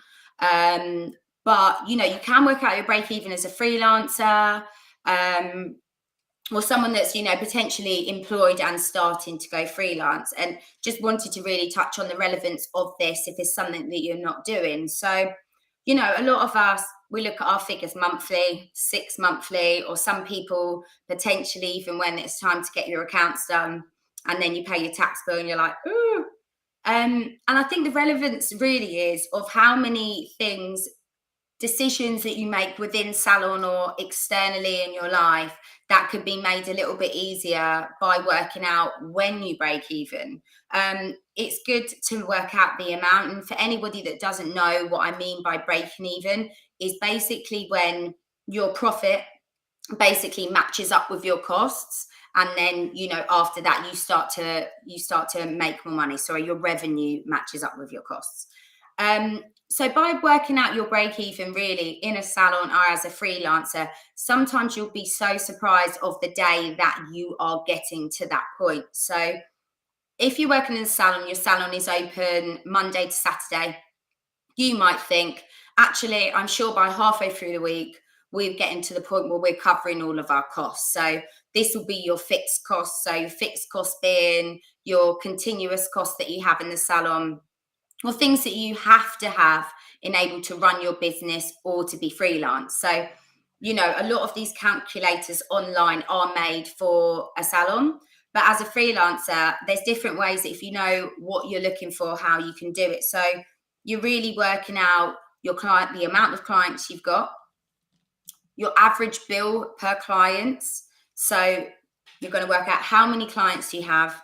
But, you can work out your break even as a freelancer or someone that's, potentially employed and starting to go freelance. And just wanted to really touch on the relevance of this if it's something that you're not doing. So, a lot of us, we look at our figures monthly, 6 monthly, or some people potentially even when it's time to get your accounts done and then you pay your tax bill and you're like, ooh. And I think the relevance really is of how many decisions that you make within salon or externally in your life that could be made a little bit easier by working out when you break even. It's good to work out the amount. And for anybody that doesn't know what I mean by breaking even, is basically when your profit basically matches up with your costs. And then, after that, you start to make more money. So your revenue matches up with your costs. So by working out your break even really in a salon or as a freelancer, sometimes you'll be so surprised of the day that you are getting to that point. So if you're working in a salon, your salon is open Monday to Saturday, you might think, actually, I'm sure by halfway through the week, we're getting to the point where we're covering all of our costs. So this will be your fixed costs. So your fixed costs being your continuous costs that you have in the salon, or things that you have to have in able to run your business or to be freelance. So, a lot of these calculators online are made for a salon, but as a freelancer, there's different ways that if you know what you're looking for, how you can do it. So you're really working out your client, the amount of clients you've got, your average bill per client. So you're going to work out how many clients you have,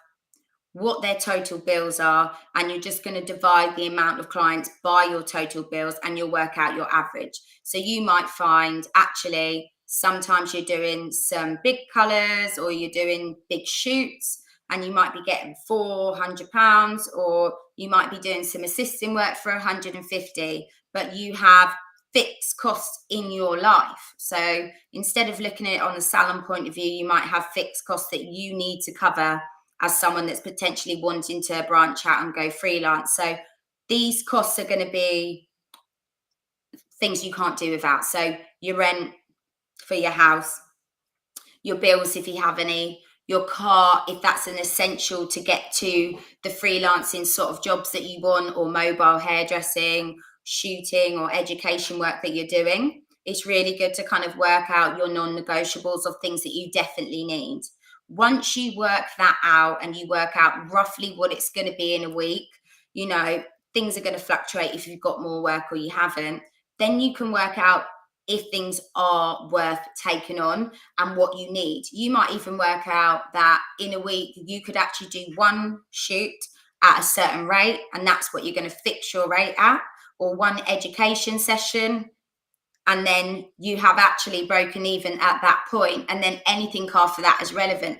what their total bills are, and you're just going to divide the amount of clients by your total bills and you'll work out your average. So you might find actually sometimes you're doing some big colors or you're doing big shoots and you might be getting £400, or you might be doing some assisting work for 150, but you have fixed costs in your life. So instead of looking at it on the salon point of view, you might have fixed costs that you need to cover as someone that's potentially wanting to branch out and go freelance. So these costs are going to be things you can't do without. So your rent for your house, your bills if you have any, your car, if that's an essential to get to the freelancing sort of jobs that you want, or mobile hairdressing, shooting, or education work that you're doing. It's really good to kind of work out your non-negotiables of things that you definitely need. Once you work that out and you work out roughly what it's going to be in a week, you know, things are going to fluctuate if you've got more work or you haven't, then you can work out if things are worth taking on and what you need. You might even work out that in a week you could actually do one shoot at a certain rate, and that's what you're going to fix your rate at, or one education session, and then you have actually broken even at that point, and then anything after that is relevant,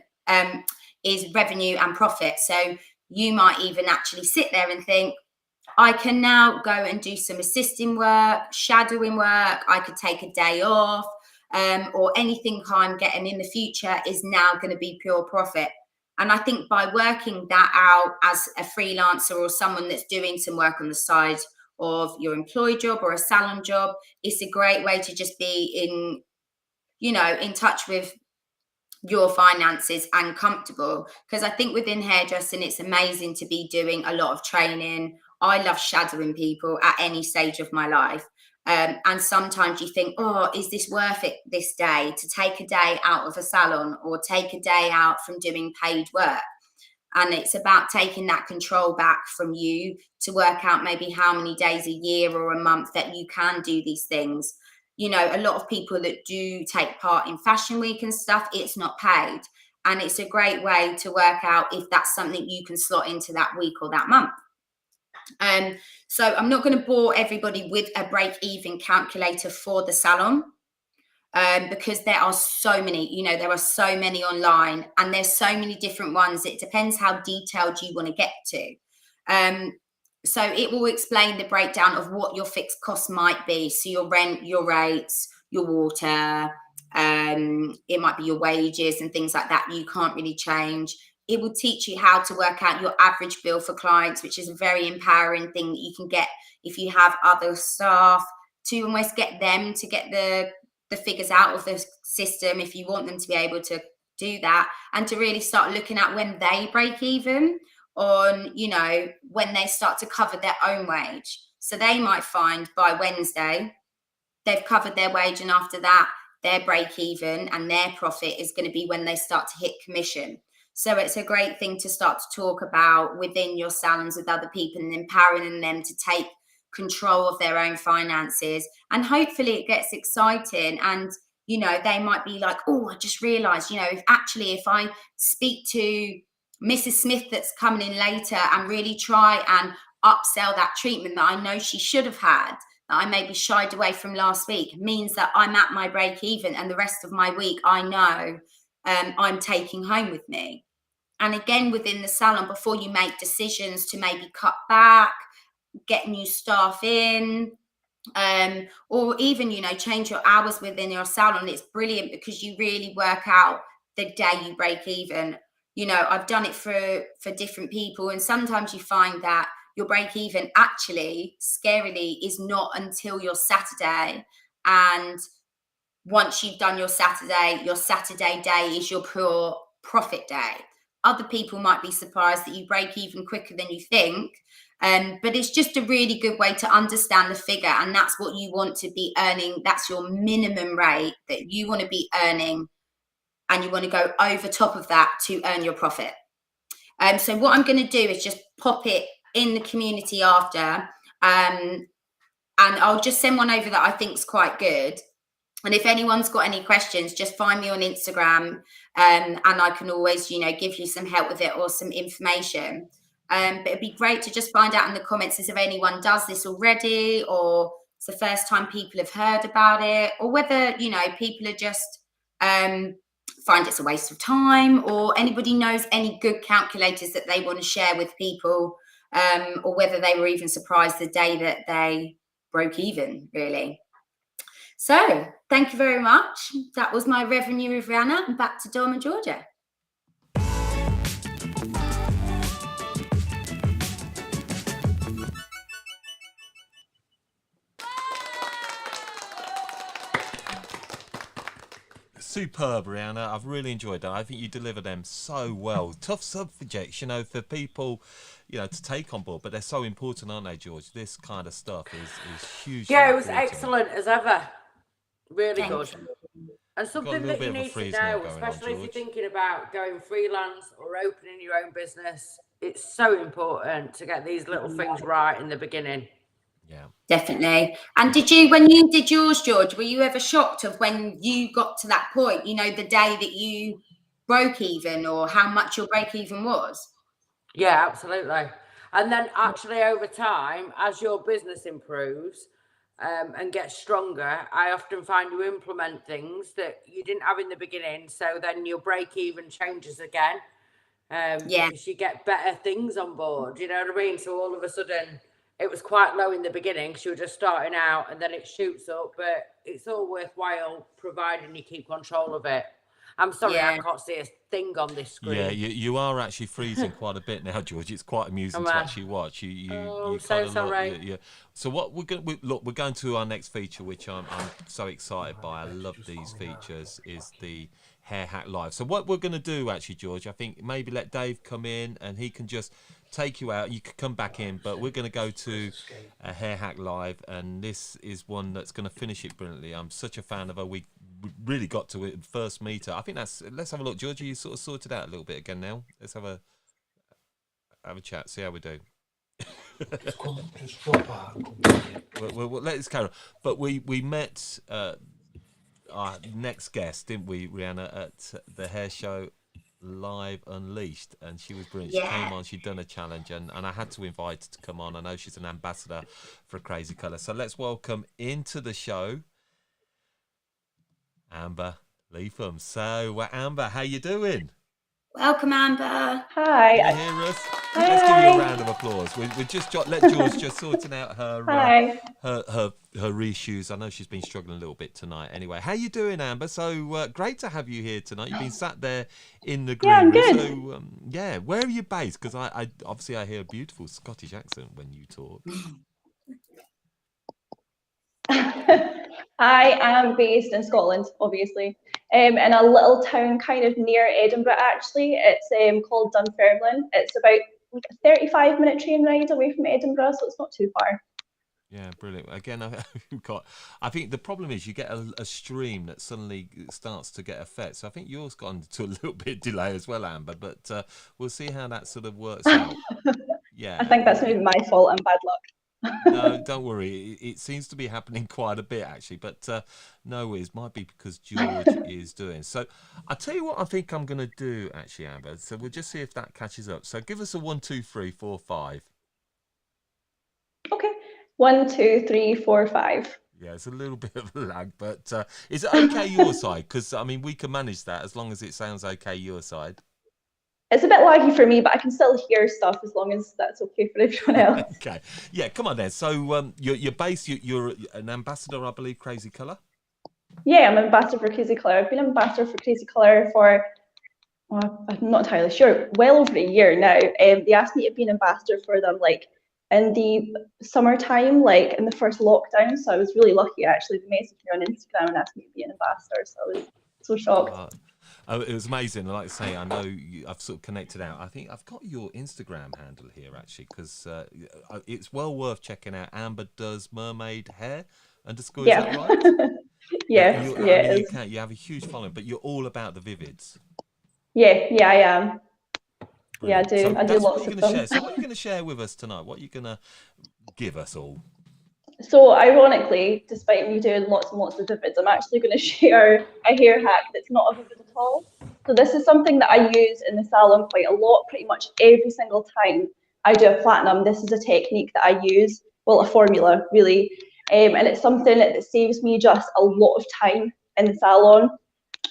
is revenue and profit. So you might even actually sit there and think, I can now go and do some assisting work, shadowing work. I could take a day off, or anything I'm getting in the future is now going to be pure profit. And I think by working that out as a freelancer or someone that's doing some work on the side of your employed job or a salon job, it's a great way to just be in, you know, in touch with your finances and comfortable. Because I think within hairdressing, it's amazing to be doing a lot of training. I love shadowing people at any stage of my life. And sometimes you think, oh, is this worth it this day, to take a day out of a salon or take a day out from doing paid work? And it's about taking that control back from you to work out maybe how many days a year or a month that you can do these things. You know, a lot of people that do take part in Fashion Week and stuff, it's not paid. And it's a great way to work out if that's something you can slot into that week or that month. So I'm not going to bore everybody with a break-even calculator for the salon, because there are so many, you know, there are so many online, and there's so many different ones. It depends how detailed you want to get to. So it will explain the breakdown of what your fixed costs might be. So your rent, your rates, your water, it might be your wages and things like that you can't really change. It will teach you how to work out your average bill for clients, which is a very empowering thing that you can get if you have other staff, to almost get them to get the figures out of the system if you want them to be able to do that, and to really start looking at when they break even on, you know, when they start to cover their own wage. So they might find by Wednesday they've covered their wage, and after that their break even and their profit is going to be when they start to hit commission. So it's a great thing to start to talk about within your salons with other people, and empowering them to take control of their own finances. And hopefully it gets exciting, and you know, they might be like, oh, I just realized, you know, if I speak to Mrs. Smith that's coming in later and really try and upsell that treatment that I know she should have had, that I maybe shied away from last week, means that I'm at my break even, and the rest of my week I know I'm taking home with me. And again, within the salon, before you make decisions to maybe cut back, get new staff in, or even, you know, change your hours within your salon, it's brilliant because you really work out the day you break even. You know, I've done it for different people, and sometimes you find that your break even actually, scarily, is not until your Saturday. And once you've done your Saturday day is your pure profit day. Other people might be surprised that you break even quicker than you think, but it's just a really good way to understand the figure, and that's what you want to be earning. That's your minimum rate that you want to be earning, and you want to go over top of that to earn your profit. So what I'm going to do is just pop it in the community after, and I'll just send one over that I think is quite good. And if anyone's got any questions, just find me on Instagram, and I can always, you know, give you some help with it or some information. But it'd be great to just find out in the comments if anyone does this already, or it's the first time people have heard about it, or whether, you know, people are just find it's a waste of time, or anybody knows any good calculators that they want to share with people, or whether they were even surprised the day that they broke even, really. So thank you very much. That was my revenue with Rheanna, and back to Dom and Georgia. Superb, Rheanna. I've really enjoyed that. I think you deliver them so well. Tough subjects, you know, for people, you know, to take on board, but they're so important, aren't they, George? This kind of stuff is hugely Yeah, it was important. excellent as ever. Really Thank good. you. And You've got a something little that bit you of a need to freeze now know, going on, especially if you're George. thinking about going freelance or opening your own business, it's so important to get these little things right in the beginning. Yeah. Definitely. And did you, when you did yours, George, were you ever shocked of when you got to that point, you know, the day that you broke even, or how much your break even was? Yeah, absolutely. And then actually over time, as your business improves and gets stronger, I often find you implement things that you didn't have in the beginning. So then your break even changes again Yeah. because you get better things on board. You know what I mean? So all of a sudden, it was quite low in the beginning because you were just starting out, and then it shoots up. But it's all worthwhile providing you keep control of it. I'm sorry, I Yeah. can't see a thing on this screen. Yeah, you are actually freezing quite a bit now, George. It's quite amusing Come to on. actually watch. You I'm kind so of look. sorry. Yeah. So what we're going look, we're going to our next feature, which I'm so excited by. I love these features. Is the hair hack live. So what we're going to do actually, George, I think maybe let Dave come in and he can just take you out. You can come back in, but we're going to go to a hair hack live, and this is one that's going to finish it brilliantly. I'm such a fan of her. We really got to it first meter. I think that's. Let's have a look, George. You sort of sorted out a little bit again now. Let's have a chat. See how we do. Well, let's carry on. But we met our next guest, didn't we, Rheanna, at the hair show Live Unleashed, and she was brilliant. She came on, she'd done a challenge, and I had to invite her to come on. I know she's an ambassador for Crazy Colour. So let's welcome into the show Amber Letham. So, Amber, how you doing? Welcome, Amber. Hi. Can you hear us? Hi. Let's give you a round of applause. We just let George just sorting out her Hi. her reissues. I know she's been struggling a little bit tonight. Anyway, how you doing, Amber? So great to have you here tonight. You've been sat there in the green Yeah, I'm room. good. So yeah, where are you based? Because I obviously I hear a beautiful Scottish accent when you talk. I am based in Scotland, obviously, in a little town kind of near Edinburgh, actually. It's called Dunfermline. It's about like a 35-minute train ride away from Edinburgh, so it's not too far. Yeah, brilliant. Again, I think the problem is you get a stream that suddenly starts to get effect. So I think yours got into a little bit delay as well, Amber. But we'll see how that sort of works out. Yeah, I think that's maybe my fault and bad luck. No, don't worry. It seems to be happening quite a bit, actually. But no worries. Might be because George is doing. So I'll tell you what I think I'm going to do, actually, Amber. So we'll just see if that catches up. So give us a 1, 2, 3, 4, 5. Okay. 1, 2, 3, 4, 5. Yeah, it's a little bit of a lag, but is it okay your side? Because, I mean, we can manage that as long as it sounds okay your side. It's a bit laggy for me, but I can still hear stuff as long as that's okay for everyone else. Okay. Yeah, come on then. So you're based, you're an ambassador, I believe, Crazy Colour? Yeah, I'm an ambassador for Crazy Colour. I've been ambassador for Crazy Colour for, well, I'm not entirely sure, well over a year now. They asked me to be an ambassador for them like in the summertime, like in the first lockdown. So I was really lucky, actually. They messaged me on Instagram and asked me to be an ambassador. So I was so shocked. Oh, it was amazing. Like I say, I know I've sort of connected out. I think I've got your Instagram handle here, actually, because it's well worth checking out. Amber Does Mermaid Hair _. Yeah. Is that right? Yes, I mean, you have a huge following, but you're all about the vivids. Yeah, I am. Brilliant. Yeah, I do. So I do that's lots what you're of going to them. share. So what are you going to share with us tonight? What are you going to give us all? So ironically, despite me doing lots and lots of vivids, I'm actually going to share a hair hack that's not a vivid at all. So this is something that I use in the salon quite a lot, pretty much every single time I do a platinum. This is a technique that I use, well, a formula really, and it's something that saves me just a lot of time in the salon.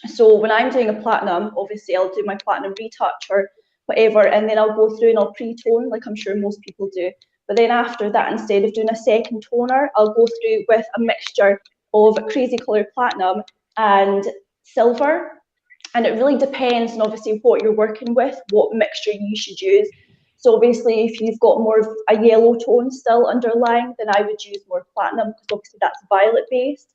So when I'm doing a platinum, obviously I'll do my platinum retouch or whatever, and then I'll go through and I'll pre-tone like I'm sure most people do. But then after that, instead of doing a second toner, I'll go through with a mixture of Crazy Colour Platinum and silver. And it really depends on obviously what you're working with, what mixture you should use. So obviously if you've got more of a yellow tone still underlying, then I would use more platinum because obviously that's violet based.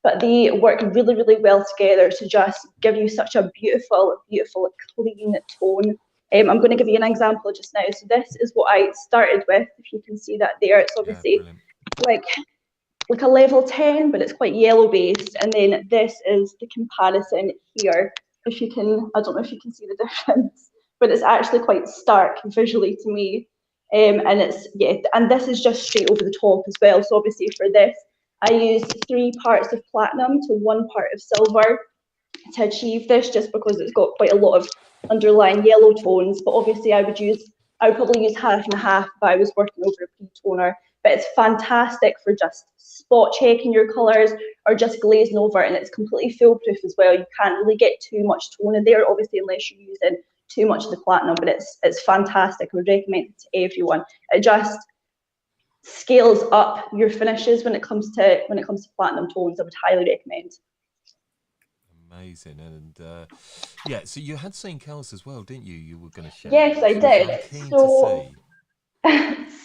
but they work really, really well together to just give you such a beautiful, beautiful, clean tone. I'm going to give you an example just now. So this is what I started with. If you can see that there, it's obviously like a level 10, but it's quite yellow based. And then this is the comparison here. If you can, I don't know if you can see the difference, but it's actually quite stark visually to me. And it's, yeah, and this is just straight over the top as well. So obviously for this, I used 3 parts of platinum to 1 part of silver to achieve this, just because it's got quite a lot of underlying yellow tones. But obviously I would probably use half and half if I was working over a pre-toner. But it's fantastic for just spot checking your colours or just glazing over, and it's completely foolproof as well. You can't really get too much tone in there, obviously, unless you're using too much of the platinum, but it's fantastic. I would recommend it to everyone. It just scales up your finishes when it comes to platinum tones. I would highly recommend. Amazing. And yeah, so you had seen Kels as well, didn't you? You were going to share. Yes, I did. I'm keen to see.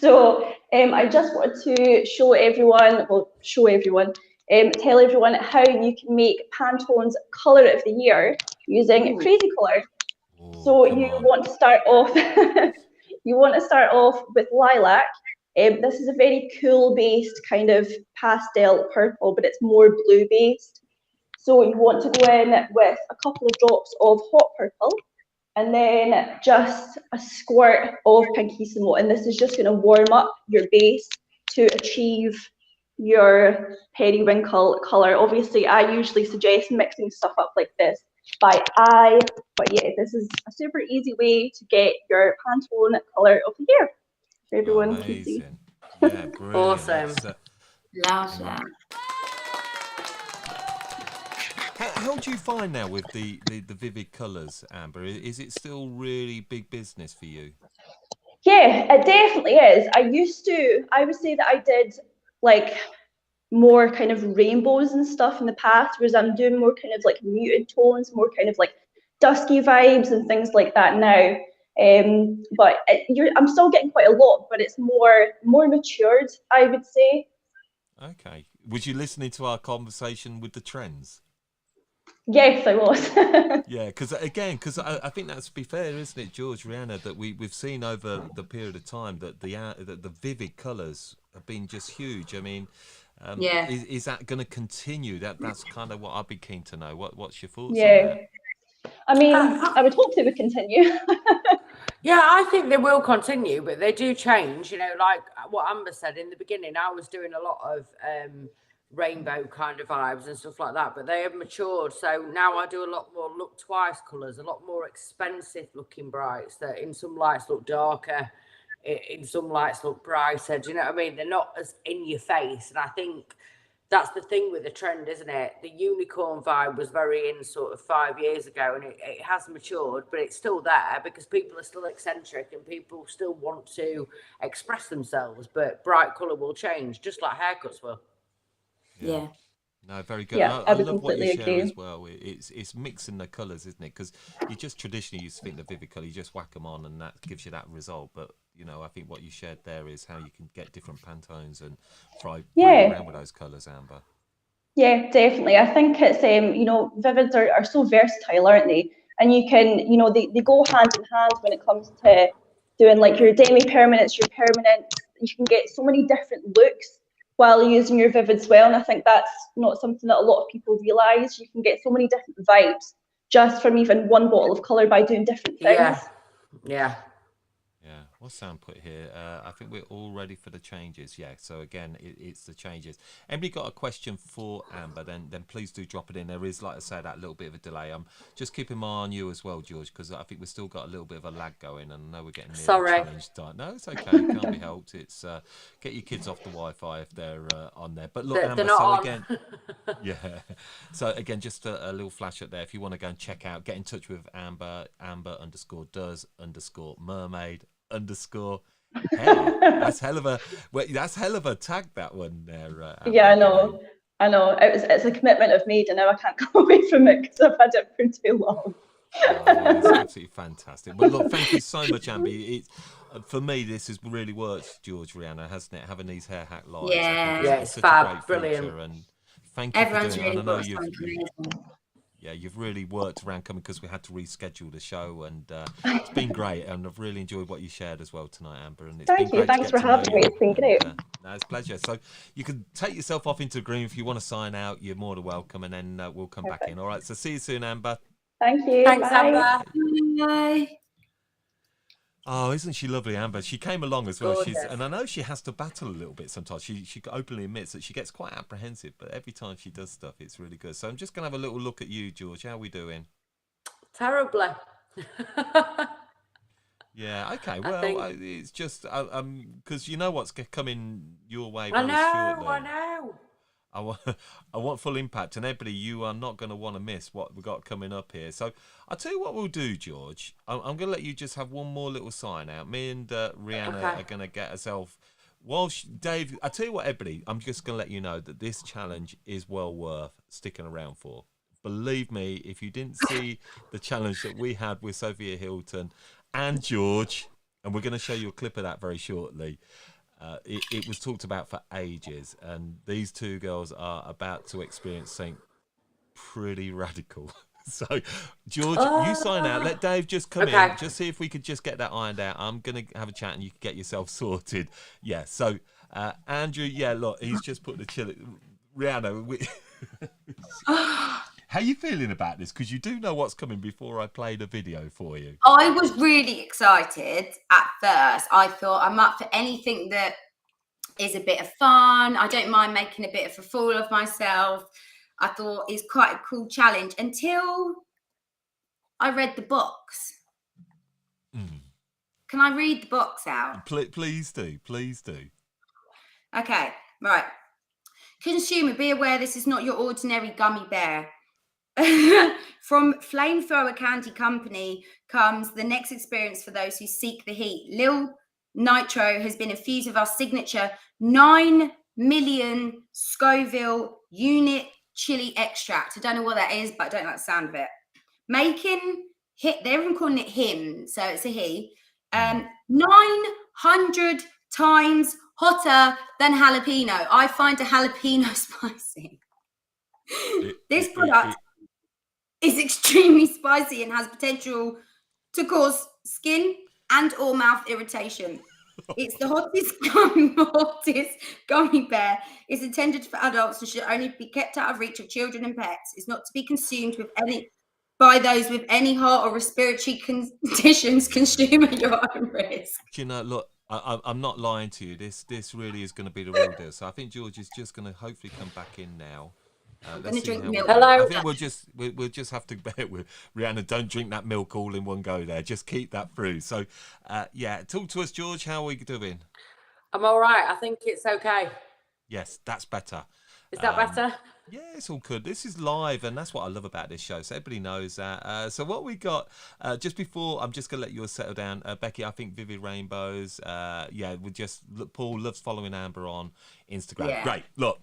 So I just wanted to show everyone, tell everyone how you can make Pantone's colour of the year using Crazy Colour. So you want to start off with lilac. This is a very cool based kind of pastel purple, but it's more blue based. So you want to go in with a couple of drops of hot purple, and then just a squirt of Pinkissimo, and this is just going to warm up your base to achieve your periwinkle colour. Obviously, I usually suggest mixing stuff up like this by eye, but yeah, this is a super easy way to get your Pantone colour of the year. So everyone can see. Yeah, brilliant. Awesome. Love that. How do you find now with the vivid colours, Amber? Is it still really big business for you? Yeah, it definitely is. I would say that I did like more kind of rainbows and stuff in the past, whereas I'm doing more kind of like muted tones, more kind of like dusky vibes and things like that now. But I'm still getting quite a lot, but it's more matured, I would say. Okay. Was you listening to our conversation with the trends? Yes, I was. Yeah, because I think that's, to be fair, isn't it, George, Rheanna, that we've seen over the period of time that the vivid colours have been just huge. I mean, is that going to continue? That's kind of what I'd be keen to know. What's your thoughts on that? I mean, I would hope they would continue. Yeah, I think they will continue, but they do change. You know, like what Amber said in the beginning, I was doing a lot of rainbow kind of vibes and stuff like that, but they have matured. So now I do a lot more look twice colours, a lot more expensive looking brights that in some lights look darker, in some lights look brighter. Do you know what I mean? They're not as in your face. And I think that's the thing with the trend, isn't it? The unicorn vibe was very in sort of 5 years ago, and it has matured, but it's still there because people are still eccentric and people still want to express themselves. But bright colour will change, just like haircuts will. Yeah. No, very good. Yeah, I would love what you completely share agree. as well. It's mixing the colours, isn't it? Because you just traditionally used to think the vivid colour, you just whack them on and that gives you that result. But you know, I think what you shared there is how you can get different Pantones and play around with those colours, Amber. Yeah, definitely. I think it's vivids are so versatile, aren't they? And you can, they go hand in hand when it comes to doing like your demi-permanents, your permanents. You can get so many different looks while using your vivids well. And I think that's not something that a lot of people realise. You can get so many different vibes just from even one bottle of colour by doing different things. Yeah. What's Sam put here? I think we're all ready for the changes. Yeah, so again, it's the changes. Anybody got a question for Amber, then please do drop it in. There is, like I said, that little bit of a delay. Just keep an eye on you as well, George, because I think we've still got a little bit of a lag going, and I know we're getting near the challenge time. No, it's okay. It can't be helped. It's get your kids off the Wi-Fi if they're on there. But look, Amber, they're not so on. Again, yeah. So again, just a little flash up there. If you want to go and check out, get in touch with Amber _does_mermaid _ hair. That's hell of a tag, that one there. Yeah, I know. It's a commitment I've made, and now I can't go away from it because I've had it for too long. It's absolutely fantastic. But look, thank you so much, Amber. For me, this has really worked, George, Rheanna, hasn't it? Having these hair hack lives. Yeah. It's fab, brilliant. And thank you for Everyone's doing it. really And I know brought something amazing. yeah, you've really worked around coming because we had to reschedule the show, and it's been great. And I've really enjoyed what you shared as well tonight, Amber. And it's been Thank you. great to Thanks get for to know having me. you. It's been And, great. no, it's a pleasure. So you can take yourself off into a green if you want to sign out. You're more than welcome, and then we'll come back in. All right. So see you soon, Amber. Thank you. Thanks, Bye. Amber. Bye. Oh, isn't she lovely, Amber? She came along as well. Gorgeous. And I know she has to battle a little bit sometimes. She openly admits that she gets quite apprehensive, but every time she does stuff, it's really good. So I'm just gonna have a little look at you, George. How are we doing? Terribly. Yeah. Okay. I Well, think- it's just because you know what's coming your way I very know, shortly. I know. I want, I want full impact, and everybody, you are not going to want to miss what we've got coming up here. So I'll tell you what we'll do, George. I'm going to let you just have one more little sign out. Me and Rheanna Okay. are going to get ourselves. Dave, I tell you what, everybody, I'm just going to let you know that this challenge is well worth sticking around for. Believe me, if you didn't see the challenge that we had with Sophia Hilton and George, and we're going to show you a clip of that very shortly. It was talked about for ages, and these two girls are about to experience something pretty radical. So, George, you sign out. Let Dave just come Okay. in. Just see if we could just get that ironed out. I'm going to have a chat and you can get yourself sorted. Yeah, so, Andrew, yeah, look, he's just put the chili. Rheanna, how you feeling about this? Because you do know what's coming before I play the video for you. I was really excited at first. I thought I'm up for anything that is a bit of fun. I don't mind making a bit of a fool of myself. I thought it's quite a cool challenge until I read the box. Can I read the box out? Please do. Please do. Okay, right. Consumer, be aware this is not your ordinary gummy bear. From Flamethrower Candy Company comes the next experience for those who seek the heat. Lil Nitro has been infused with our signature 9 million Scoville unit chili extract. I don't know what that is, but I don't like the sound of it. They're even calling it him, so it's a he. 900 times hotter than jalapeno. I find a jalapeno spicy. This product is extremely spicy and has potential to cause skin and or mouth irritation. It's the hottest gummy bear. It's intended for adults and should only be kept out of reach of children and pets. It's not to be consumed by those with any heart or respiratory conditions. Consume at your own risk. Do you know, look, I'm not lying to you. This really is going to be the real deal. So I think George is just going to hopefully come back in now. I'm going to drink milk. Hello. I think we'll just have to bear with Rheanna. Don't drink that milk all in one go. There, just keep that through. So, yeah, talk to us, George. How are we doing? I'm all right. I think it's okay. Yes, that's better. Is that better? Yeah, it's all good. This is live, and that's what I love about this show. So everybody knows that. So what we got just before, I'm just gonna let you all settle down. Becky, I think Vivid Rainbows. Yeah, we just Paul loves following Amber on Instagram. Yeah. Great. Look,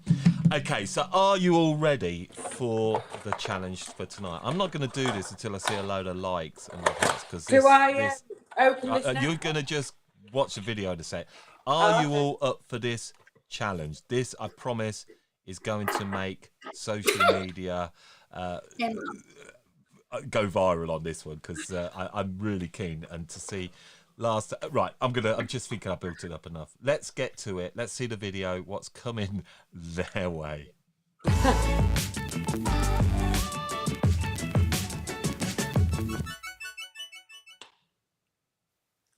okay. So are you all ready for the challenge for tonight? I'm not gonna do this until I see a load of likes and hearts because Do I open this now? you're gonna just watch the video to say, are you all up for this challenge? This, I promise, is going to make social media go viral on this one because I'm really keen and to see right. I'm just thinking I built it up enough. Let's get to it. Let's see the video. What's coming their way?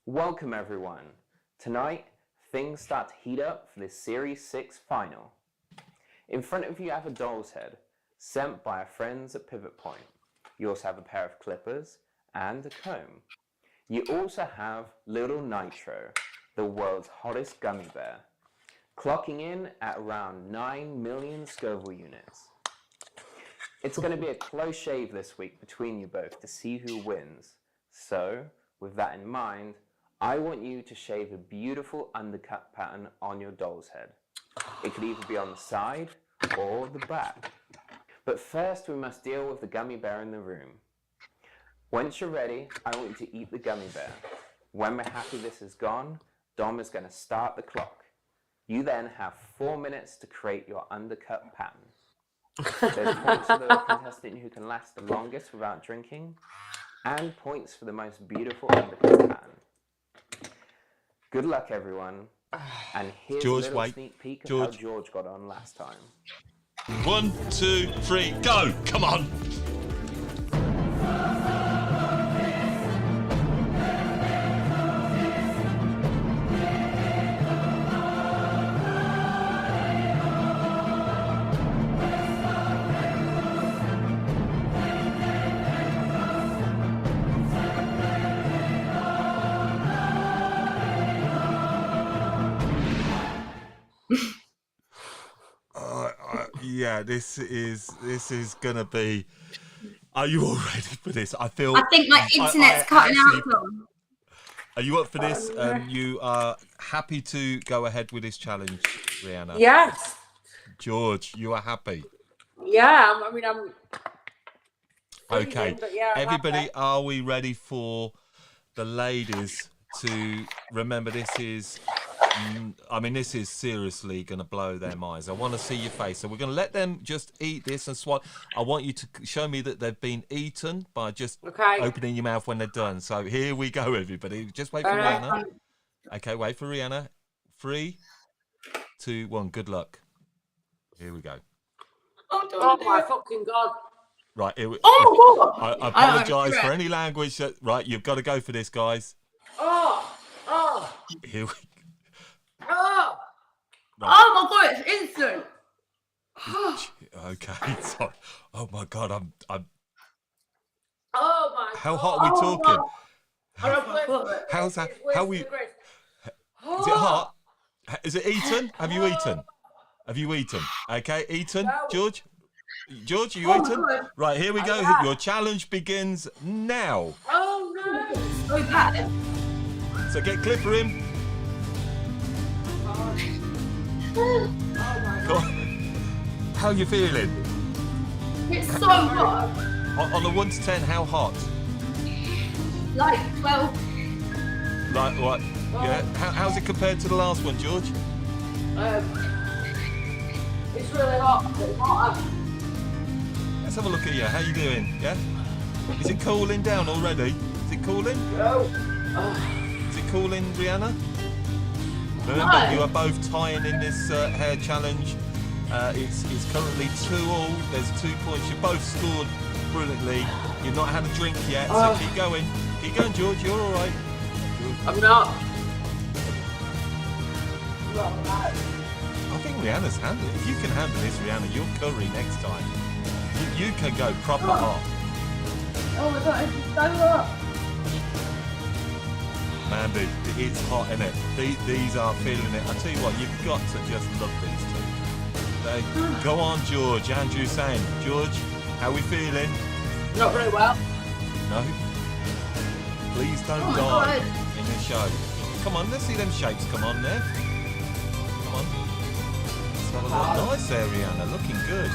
Welcome everyone. Tonight, things start to heat up for this Series 6 final. In front of you have a doll's head, sent by our friends at Pivot Point. You also have a pair of clippers and a comb. You also have Little Nitro, the world's hottest gummy bear, clocking in at around 9 million Scoville units. It's going to be a close shave this week between you both to see who wins. So, with that in mind, I want you to shave a beautiful undercut pattern on your doll's head. It could either be on the side or the back. But first we must deal with the gummy bear in the room. Once you're ready, I want you to eat the gummy bear. When we're happy this is gone, Dom is going to start the clock. You then have 4 minutes to create your undercut pattern. There's points for the contestant who can last the longest without drinking, and points for the most beautiful undercut tan. Good luck, everyone. And here's George, a little wait. sneak peek of George. how George got on last time. 1, 2, 3, go! Come on! Yeah, this is gonna be. Are you all ready for this? I feel. I think my internet's cutting out. Tom. Are you up for this? You are happy to go ahead with this challenge, Rheanna? Yes. George, you are happy. Yeah, I'm Okay. freezing, but yeah, I'm Everybody, happy. are we ready for the ladies to remember? This is. This is seriously going to blow their minds. I want to see your face. So we're going to let them just eat this and swallow. I want you to show me that they've been eaten by just opening your mouth when they're done. So here we go, everybody. Just wait for Rheanna. Okay, wait for Rheanna. 3, 2, 1. Good luck. Here we go. Oh my fucking God. Right. Here we, Oh, I apologise for any language. Right, you've got to go for this, guys. Oh. Here we Oh. Right. Oh my God, it's instant. Okay. So, oh my God, I'm. Oh my How God. hot are we talking? Oh, How's that? How we? Is it hot? Is it eaten? Have you eaten? Have you eaten? Okay, eaten. No. George, are you eaten? Right, here we go. Your challenge begins now. Oh no. So bad. So get Clipper in. Oh my Go God. on. How are you feeling? It's so hot. On a 1 to 10, how hot? Like 12. Like what? Yeah. How's it compared to the last one, George? It's really hot. It's hotter. Let's have a look at you. How you doing? Yeah. Is it cooling down already? Is it cooling? No. Is it cooling, Rheanna? Remember, you are both tying in this hair challenge. It's currently 2-2. There's 2 points. You both scored brilliantly. You've not had a drink yet, so keep going. Keep going, George. You're all right. I'm not. I think Rhianna's handled it. If you can handle this, Rheanna, you'll curry next time. You can go proper hot. Oh my God, it's so hot. Man, dude, it's hot, isn't it? These are feeling it. I tell you what, you've got to just love these two. Go on, George. Andrew's saying, George, how we feeling? Not very well. No? Please don't die in this show. Come on, let's see them shapes. Come on there. Come on. Let's have a look. Nice there, Rheanna. Looking good.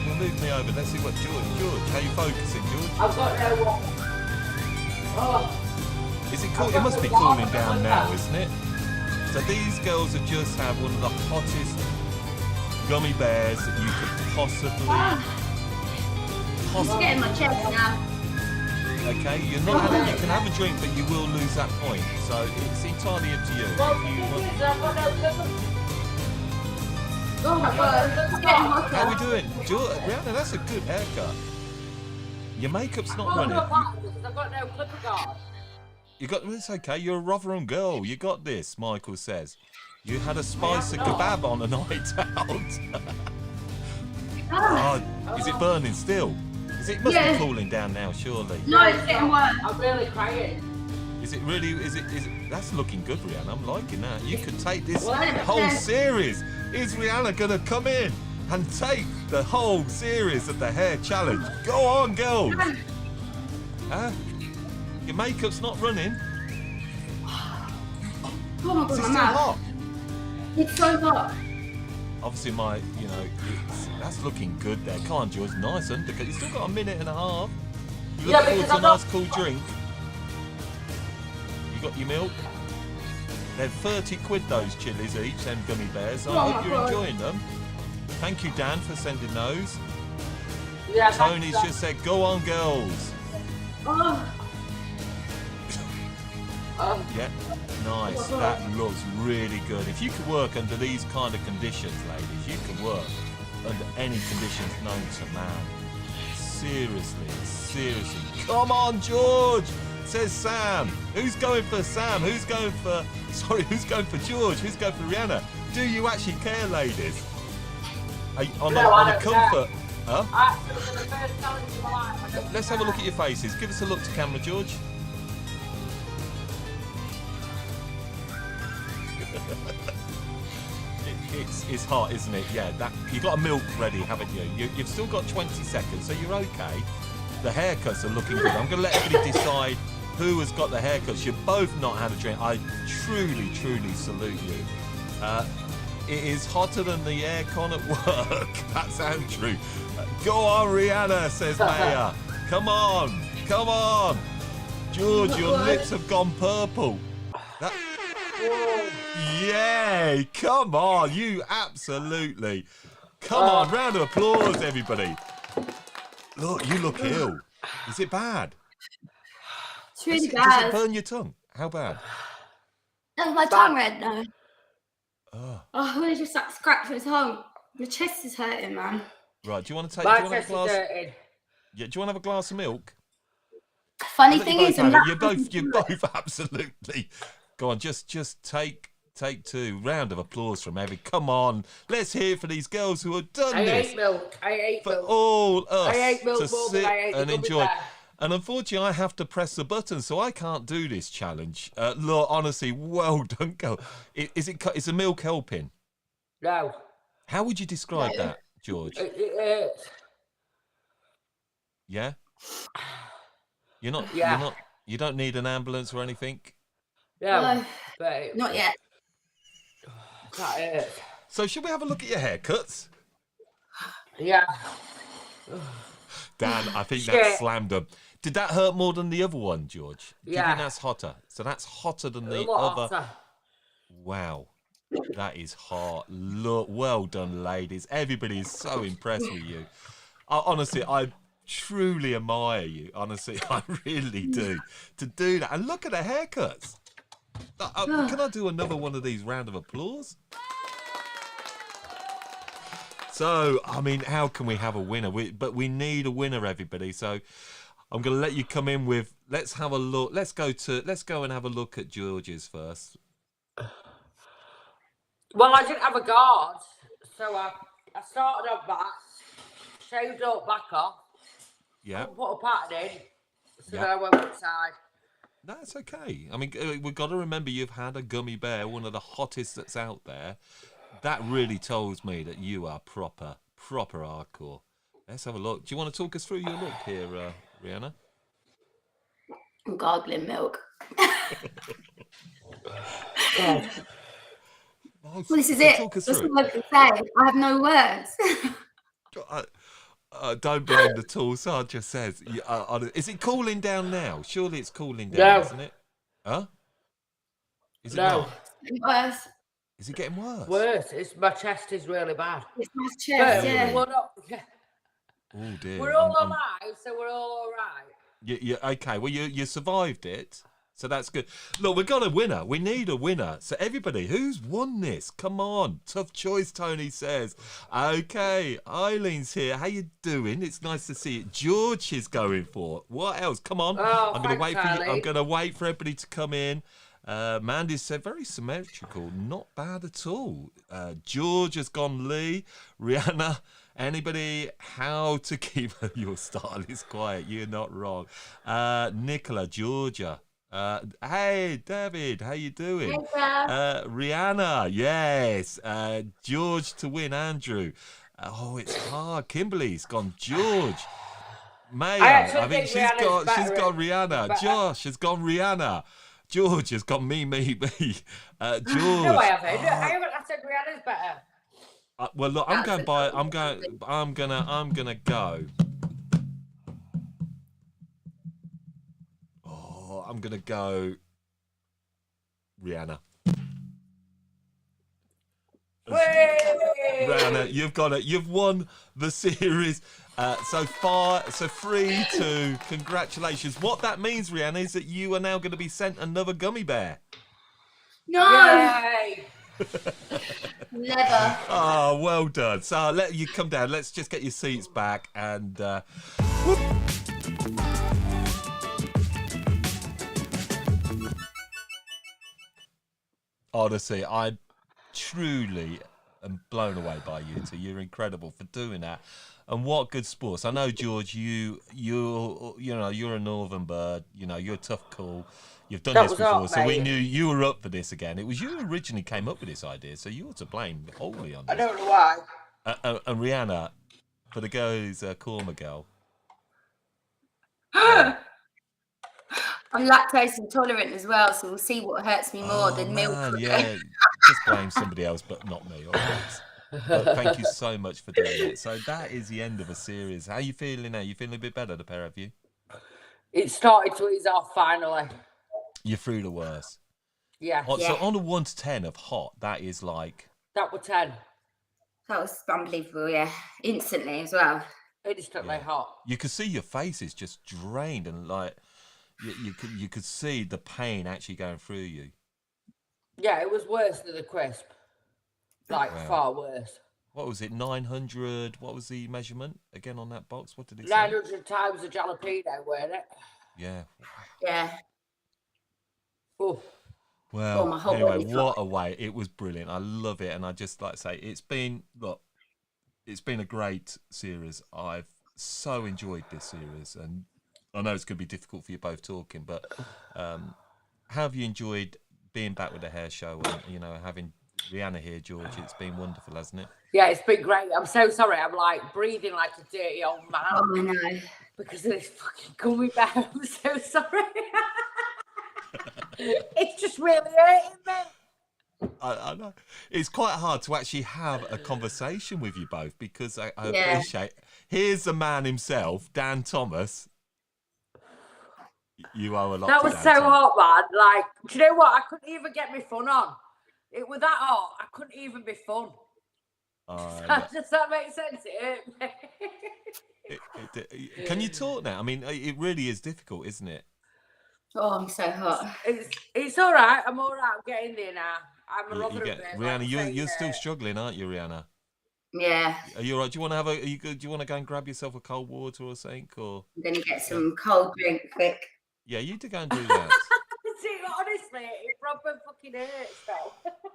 Well, move me over. Let's see what George, how you focusing, George? I've got no one. Oh. Is it cool? It must be cooling down now, isn't it? So these girls have just had one of the hottest gummy bears that you could possibly. It's getting my chest now. Okay, you're not having, you can have a drink, but you will lose that point. So it's entirely up to you. Oh my God, it's getting hotter. How are we doing? Rheanna, that's a good haircut. Your makeup's not running. I've got no clipper guard. It's okay, you're a Rotherham girl. You got this, Michael says. You had a spicy kebab on a night out. Oh, is it burning still? It must be cooling down now, surely. No, it's getting worse. I'm really crying. Is it really? Is it? That's looking good, Rheanna. I'm liking that. You could take this whole series. Is Rheanna gonna come in and take the whole series of the hair challenge? Go on, girls. Huh? Your makeup's not running. Oh my God, Is it my still mouth. hot? It's so hot. Obviously, that's looking good there. Come on, George. Nice undercut. You still got a minute and a half. You look forward to a nice cool drink. You got your milk. They're 30 quid, those chilies each, them gummy bears. I hope you're enjoying them. Thank you, Dan, for sending those. Yeah, Tony's just said, go on, girls. Oh. Yeah, nice. That looks really good. If you can work under these kind of conditions, ladies, you can work under any conditions known to man. Seriously. Come on, George, says Sam. Who's going for Sam? Who's going for George? Who's going for Rheanna? Do you actually care, ladies? On a comfort? Huh? Let's have a look at your faces. Give us a look to camera, George. It's hot, isn't it? Yeah, you've got a milk ready, haven't you? You've still got 20 seconds, so you're okay. The haircuts are looking good. I'm going to let everybody decide who has got the haircuts. You've both not had a drink. I truly salute you. It is hotter than the aircon at work. That's Andrew. Go on, Rheanna, says Maya. Come on. George, your lips have gone purple. Yay! Come on, you absolutely. Come on, round of applause, everybody. Look, you look ill. Is it bad? It's really Does bad. it burn your tongue? How bad? Oh, my tongue red now. Oh. I really just like scratch my tongue. My chest is hurting, man. Right, do you want to My have a chest is glass? dirty. Yeah, do you want to have a glass of milk? Funny thing is, you both absolutely. Go on, just take two. Round of applause from Evie. Come on, let's hear for these girls who have done I this. hate milk. For all us I hate milk to more sit than I hate and the enjoy. gummy bear. And unfortunately, I have to press the button, so I can't do this challenge. Look, honestly, well done, girl. Is the milk helping? No. How would you describe that, George? It hurts. Yeah. You're not. You don't need an ambulance or anything. No. But not yet. That hurts. So should we have a look at your haircuts? Yeah. Dan, I think that slammed them. Did that hurt more than the other one, George? Do you think that's hotter? So that's hotter than the other. Hotter. Wow. That is hot. Look, well done, ladies. Everybody is so impressed with you. Honestly, I truly admire you. Honestly, I really do. To do that. And look at the haircuts. Can I do another one of these round of applause? So, I mean, how can we have a winner? But we need a winner, everybody. So I'm going to let you come in with, let's have a look. Let's go and have a look at George's first. Well, I didn't have a guard, so I started off back, shaved up back off, Yeah. put a pattern in, so Yeah. then I went inside. That's okay. I mean, we've got to remember you've had a gummy bear, one of the hottest that's out there. That really tells me that you are proper hardcore. Let's have a look. Do you want to talk us through your look here, Rheanna? I'm gargling milk. Well, this is it. Talk us That's through all I can say. I have no words. Don't blame the tool. Sard just says, is it cooling down now? Surely it's cooling down, isn't it? Huh? Is it not? Worse. Is it getting worse? Worse. My chest is really bad. It's my chest, yeah. We're not, Oh dear. we're all alive, so we're all right. Yeah. Okay. Well, you survived it, so that's good. Look, we've got a winner. We need a winner. So everybody, who's won this? Come on, tough choice. Tony says. Okay, Eileen's here. How you doing? It's nice to see you. George is going for. What else? Come on. Oh, I'm going to wait for you. Eileen. I'm going to wait for everybody to come in. Mandy said very symmetrical, not bad at all. George has gone Lee. Rheanna, anybody? How to keep your style is quiet? You're not wrong. Nicola, Georgia. Hey, David, how you doing? Hey, Rheanna, yes. George to win, Andrew. Oh, it's hard. Kimberly's gone George. Maya, I think she's got Rheanna. Josh has gone Rheanna. George has got me. George. No, I haven't. I haven't. I said Rheanna's better. Well, look, I'm gonna go. Oh, I'm gonna go. Rheanna. Rheanna, you've got it. You've won the series. So 3-2. Congratulations. What that means, Rheanna, is that you are now going to be sent another gummy bear. No, Yay! never. Oh, well done. So I'll let you come down. Let's just get your seats back and. Honestly, I truly am blown away by you two. You're incredible for doing that. And what good sports. I know, George, you're a northern bird. You know, you're a tough call. You've done That this was before, up, so we mate. knew you were up for this again. It was you who originally came up with this idea, so you're to blame wholly on I this. don't know why. And Rheanna, for the girl who's a Korma girl. I'm lactose intolerant as well, so we'll see what hurts me more than milk. Yeah, just blame somebody else, but not me, all right? But thank you so much for doing that. So that is the end of a series. How are you feeling now? You feeling a bit better, the pair of you? It started to ease off finally. You're through the worst. Yeah. So on a 1 to 10 of hot, that is like... That was 10. That was unbelievable, yeah. Instantly as well. Instantly hot. You could see your face is just drained and like... You could see the pain actually going through you. Yeah, it was worse than the crisp. Like, far worse. What was it, 900? What was the measurement again on that box? What did it say? 900 times the jalapeno, weren't it? Yeah. Yeah. Oof. Well, my whole anyway, body's what a way. It was brilliant. I love it. And I just like to say, it's been a great series. I've so enjoyed this series. And I know it's going to be difficult for you both talking, but how have you enjoyed being back with the hair show and, you know, having Rheanna here, George? It's been wonderful, hasn't it? Yeah, it's been great. I'm so sorry. I'm like breathing like a dirty old man. Oh, I know. Because of this fucking gummy bear. I'm so sorry. It's just really hurting me. I know. It's quite hard to actually have a conversation with you both because I appreciate. Here's the man himself, Dan Thomas. You owe a lot. That to was Dan so Thomas. hot, man. Like, do you know what? I couldn't even get my fun on. It was that hot. I couldn't even be fun. Does that make sense? It hurt me. Can you talk now? I mean, it really is difficult, isn't it? Oh, I'm so hot. It's all right. I'm all right. I'm getting there now. I'm a rather Rheanna, you're still struggling, aren't you, Rheanna? Yeah. Are you all right? Do you want to do you want to go and grab yourself a cold water or something? Or I'm going to get some cold drink quick. yeah, you do go and do that. See, honestly, it proper fucking hurts though.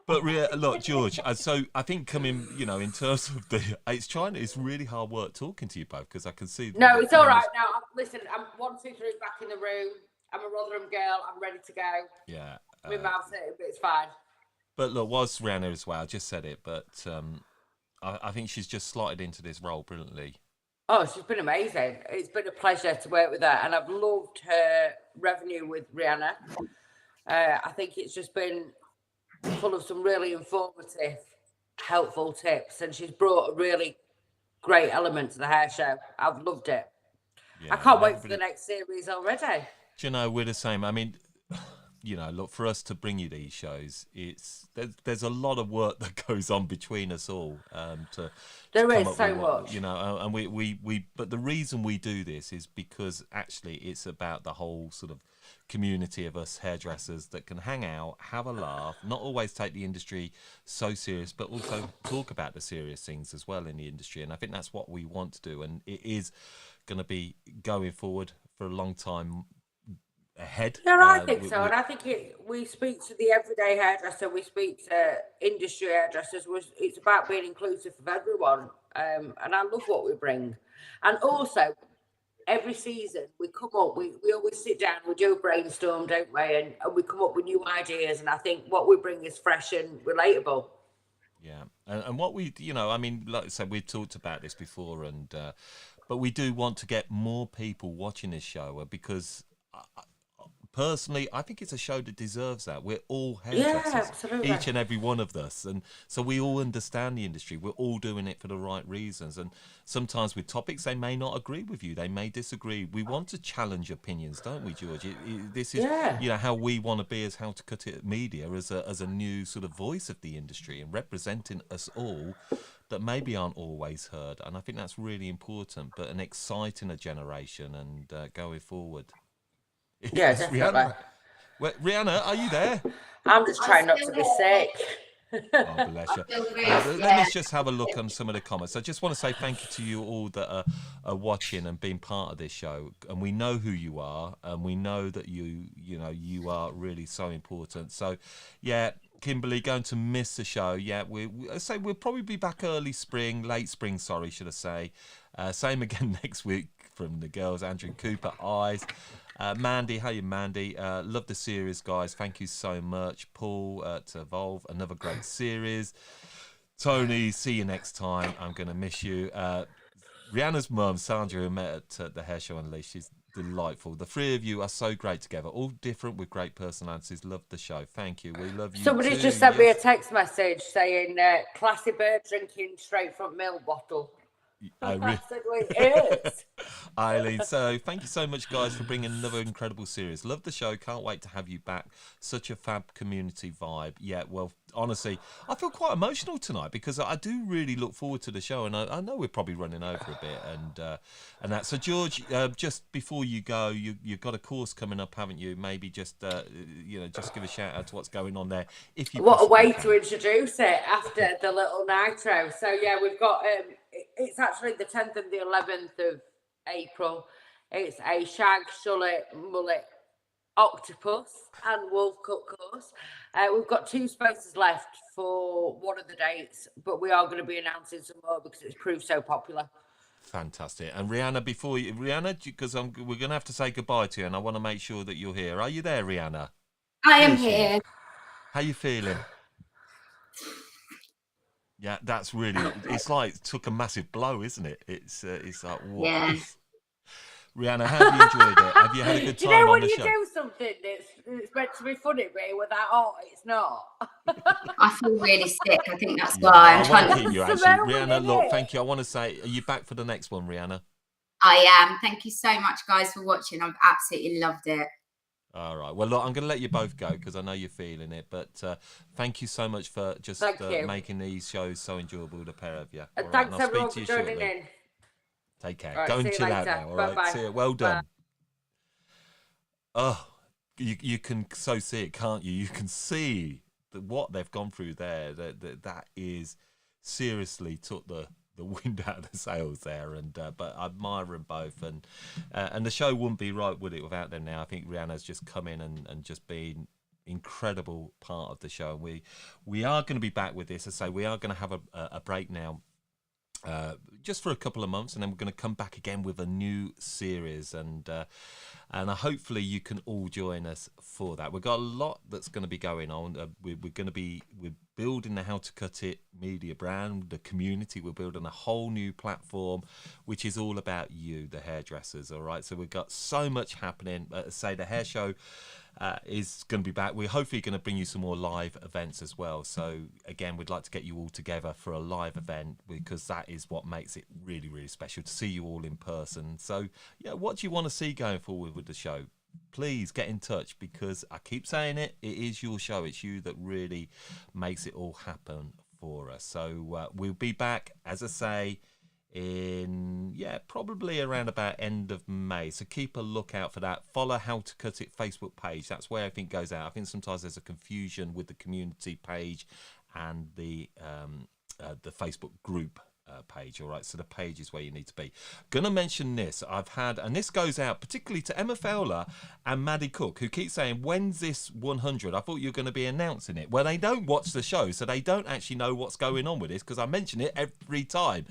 But look, George. So I think coming, you know, in terms of it's really hard work talking to you both because I can see. No, it's all right now. Listen, I'm 1, 2, 3 back in the room. I'm a Rotherham girl. I'm ready to go. Yeah. My mouth's hurting, but it's fine. But look, was Rheanna as well. I just said it, but I think she's just slotted into this role brilliantly. Oh, she's been amazing. It's been a pleasure to work with her, and I've loved her revenue with Rheanna. I think it's just been full of some really informative, helpful tips, and she's brought a really great element to the hair show. I've loved it. Yeah, I can't wait for the next series already. Do you know, we're the same. I mean, you know, look, for us to bring you these shows, there's a lot of work that goes on between us all. There is so much, you know, and we but the reason we do this is because actually it's about the whole sort of community of us hairdressers that can hang out, have a laugh, not always take the industry so serious, but also talk about the serious things as well in the industry. And I think that's what we want to do, and it is going to be going forward for a long time ahead. Yeah, I think so. And I think we speak to the everyday hairdresser, we speak to industry hairdressers. It's about being inclusive of everyone. And I love what we bring. And also, every season we come up, we always sit down, we do a brainstorm, don't we? And we come up with new ideas. And I think what we bring is fresh and relatable. Yeah. And what we, you know, I mean, like I said, we've talked about this before, and but we do want to get more people watching this show because personally, I think it's a show that deserves that. We're all Yeah, hairdressers, absolutely. each and every one of us, and so we all understand the industry. We're all doing it for the right reasons, and sometimes with topics they may not agree with you, they may disagree. We want to challenge opinions, don't we, George? This is, Yeah. you know, how we want to be as How to Cut It Media, as a new sort of voice of the industry and representing us all that maybe aren't always heard. And I think that's really important, but an exciting a generation and going forward. Yeah, Is definitely. Rheanna, Rheanna, are you there? I'm just trying not to be sick. Oh, bless you. Let me just have a look on some of the comments. I just want to say thank you to you all that are watching and being part of this show. And we know who you are, and we know that you are really so important. So, yeah, Kimberly, going to miss the show. Yeah, I say we'll probably be back late spring, sorry, should I say. Same again next week from the girls, Andrew Cooper, Eyes. Mandy, how you, Mandy? Love the series, guys. Thank you so much. Paul to Evolve, another great series. Tony, see you next time. I'm going to miss you. Rhianna's mum, Sandra, who met at the Hair Show Unleashed, she's delightful. The three of you are so great together, all different with great personalities. Love the show. Thank you. We love you. Somebody's too. just sent me a text message saying, classy bird drinking straight from milk bottle. I said, well, it is. Eileen, so thank you so much, guys, for bringing another incredible series. Love the show. Can't wait to have you back. Such a fab community vibe. Yeah, well, honestly, I feel quite emotional tonight because I do really look forward to the show, and I know we're probably running over a bit and that. So, George, just before you go, you've got a course coming up, haven't you? Maybe just just give a shout out to what's going on there. If you What a way can. to introduce it after the little nitro. So yeah, we've got it's actually the 10th and the 11th of April. It's a shag, shullet, mullet, octopus and wolf cut course. We've got 2 spaces left for one of the dates, but we are going to be announcing some more because it's proved so popular. Fantastic. And Rheanna, because we're going to have to say goodbye to you, and I want to make sure that you're here. Are you there, Rheanna? I am here. How you feeling? Yeah, that's really. It's like took a massive blow, isn't it? It's like what? Yeah. Rheanna, how have you enjoyed it? Have you had a good time Do you know on when the you show? do something that's meant to be funny, but with that, it's not. I feel really sick. I think that's Yeah, why I I'm trying want to to. keep you It's actually. the moment, Rheanna, look, innit? thank you. I want to say, are you back for the next one, Rheanna? I am. Thank you so much, guys, for watching. I've absolutely loved it. All right. Well, look, I'm going to let you both go because I know you're feeling it. But thank you so much for just making these shows so enjoyable, the pair of you. And All right, thanks and I'll everyone speak for to you joining shortly. in. Take care. Right, Go and see you chill out later. now. All right. Bye-bye. See you. Well done. Bye. Oh, you can so see it, can't you? You can see what they've gone through there. That is seriously took the wind out of the sails there. And but I admire them both, and the show wouldn't be right, would it, without them now? I think Rhianna's just come in and just been incredible part of the show. And we are going to be back with this. As I say, we are going to have a break now. Just for a couple of months, and then we're going to come back again with a new series, and hopefully you can all join us for that. We've got a lot that's going to be going on. We're building the How to Cut It media brand, the community. We're building a whole new platform, which is all about you, the hairdressers. All right, so we've got so much happening. Say the hair show is going to be back. We're hopefully going to bring you some more live events as well. So again, we'd like to get you all together for a live event because that is what makes it really, really special to see you all in person. So yeah, what do you want to see going forward with the show? Please get in touch because I keep saying it is your show. It's you that really makes it all happen for us. So we'll be back, as I say, in probably around about end of May, so keep a lookout for that. Follow How to Cut It Facebook page. That's where everything goes out. I think sometimes there's a confusion with the community page and the Facebook group page. All right, so the page is where you need to be. Gonna mention this. I've had, and this goes out particularly to Emma Fowler and Maddie Cook, who keep saying, when's this 100? I thought you were going to be announcing it. Well, they don't watch the show, so they don't actually know what's going on with this because I mention it every time.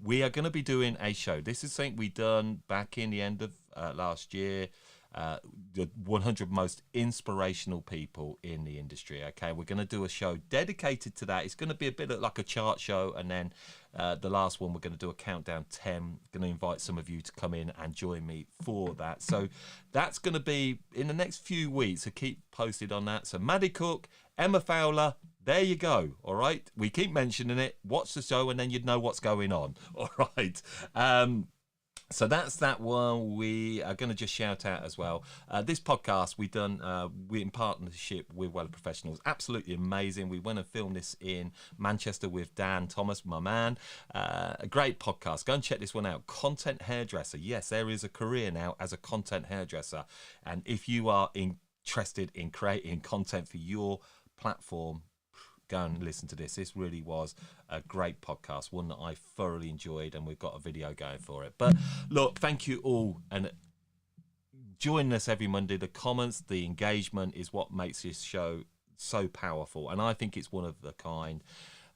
We are going to be doing a show. This is something we done back in the end of last year. the 100 most inspirational people in the industry. Okay, we're going to do a show dedicated to that. It's going to be a bit like a chart show, and then the last one we're going to do a countdown 10. Going to invite some of you to come in and join me for that. So that's going to be in the next few weeks, so keep posted on that. So Maddie Cook, Emma Fowler, there you go. All right, we keep mentioning it. Watch the show and then you'd know what's going on. All right. So that's that one. We are going to just shout out as well. This podcast we done we in partnership with Weller Professionals. Absolutely amazing. We went and filmed this in Manchester with Dan Thomas, my man. A great podcast. Go and check this one out. Content hairdresser. Yes, there is a career now as a content hairdresser. And if you are interested in creating content for your platform, go and listen to this. This really was a great podcast, one that I thoroughly enjoyed, and we've got a video going for it. But look, thank you all, and join us every Monday. The comments, the engagement is what makes this show so powerful, and I think it's one of a kind.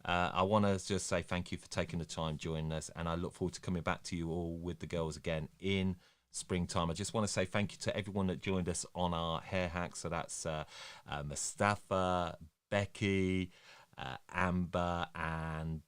I want to just say thank you for taking the time joining us, and I look forward to coming back to you all with the girls again in springtime. I just want to say thank you to everyone that joined us on our hair hacks. So that's Mustafa, Becky, Amber, and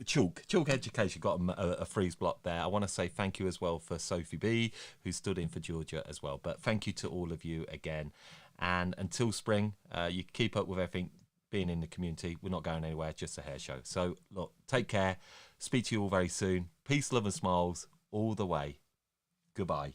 Chalk Education got a freeze block there. I want to say thank you as well for Sophie B, who stood in for Georgia as well. But thank you to all of you again. And until spring, you keep up with everything being in the community. We're not going anywhere, just a hair show. So look, take care. Speak to you all very soon. Peace, love and smiles all the way. Goodbye.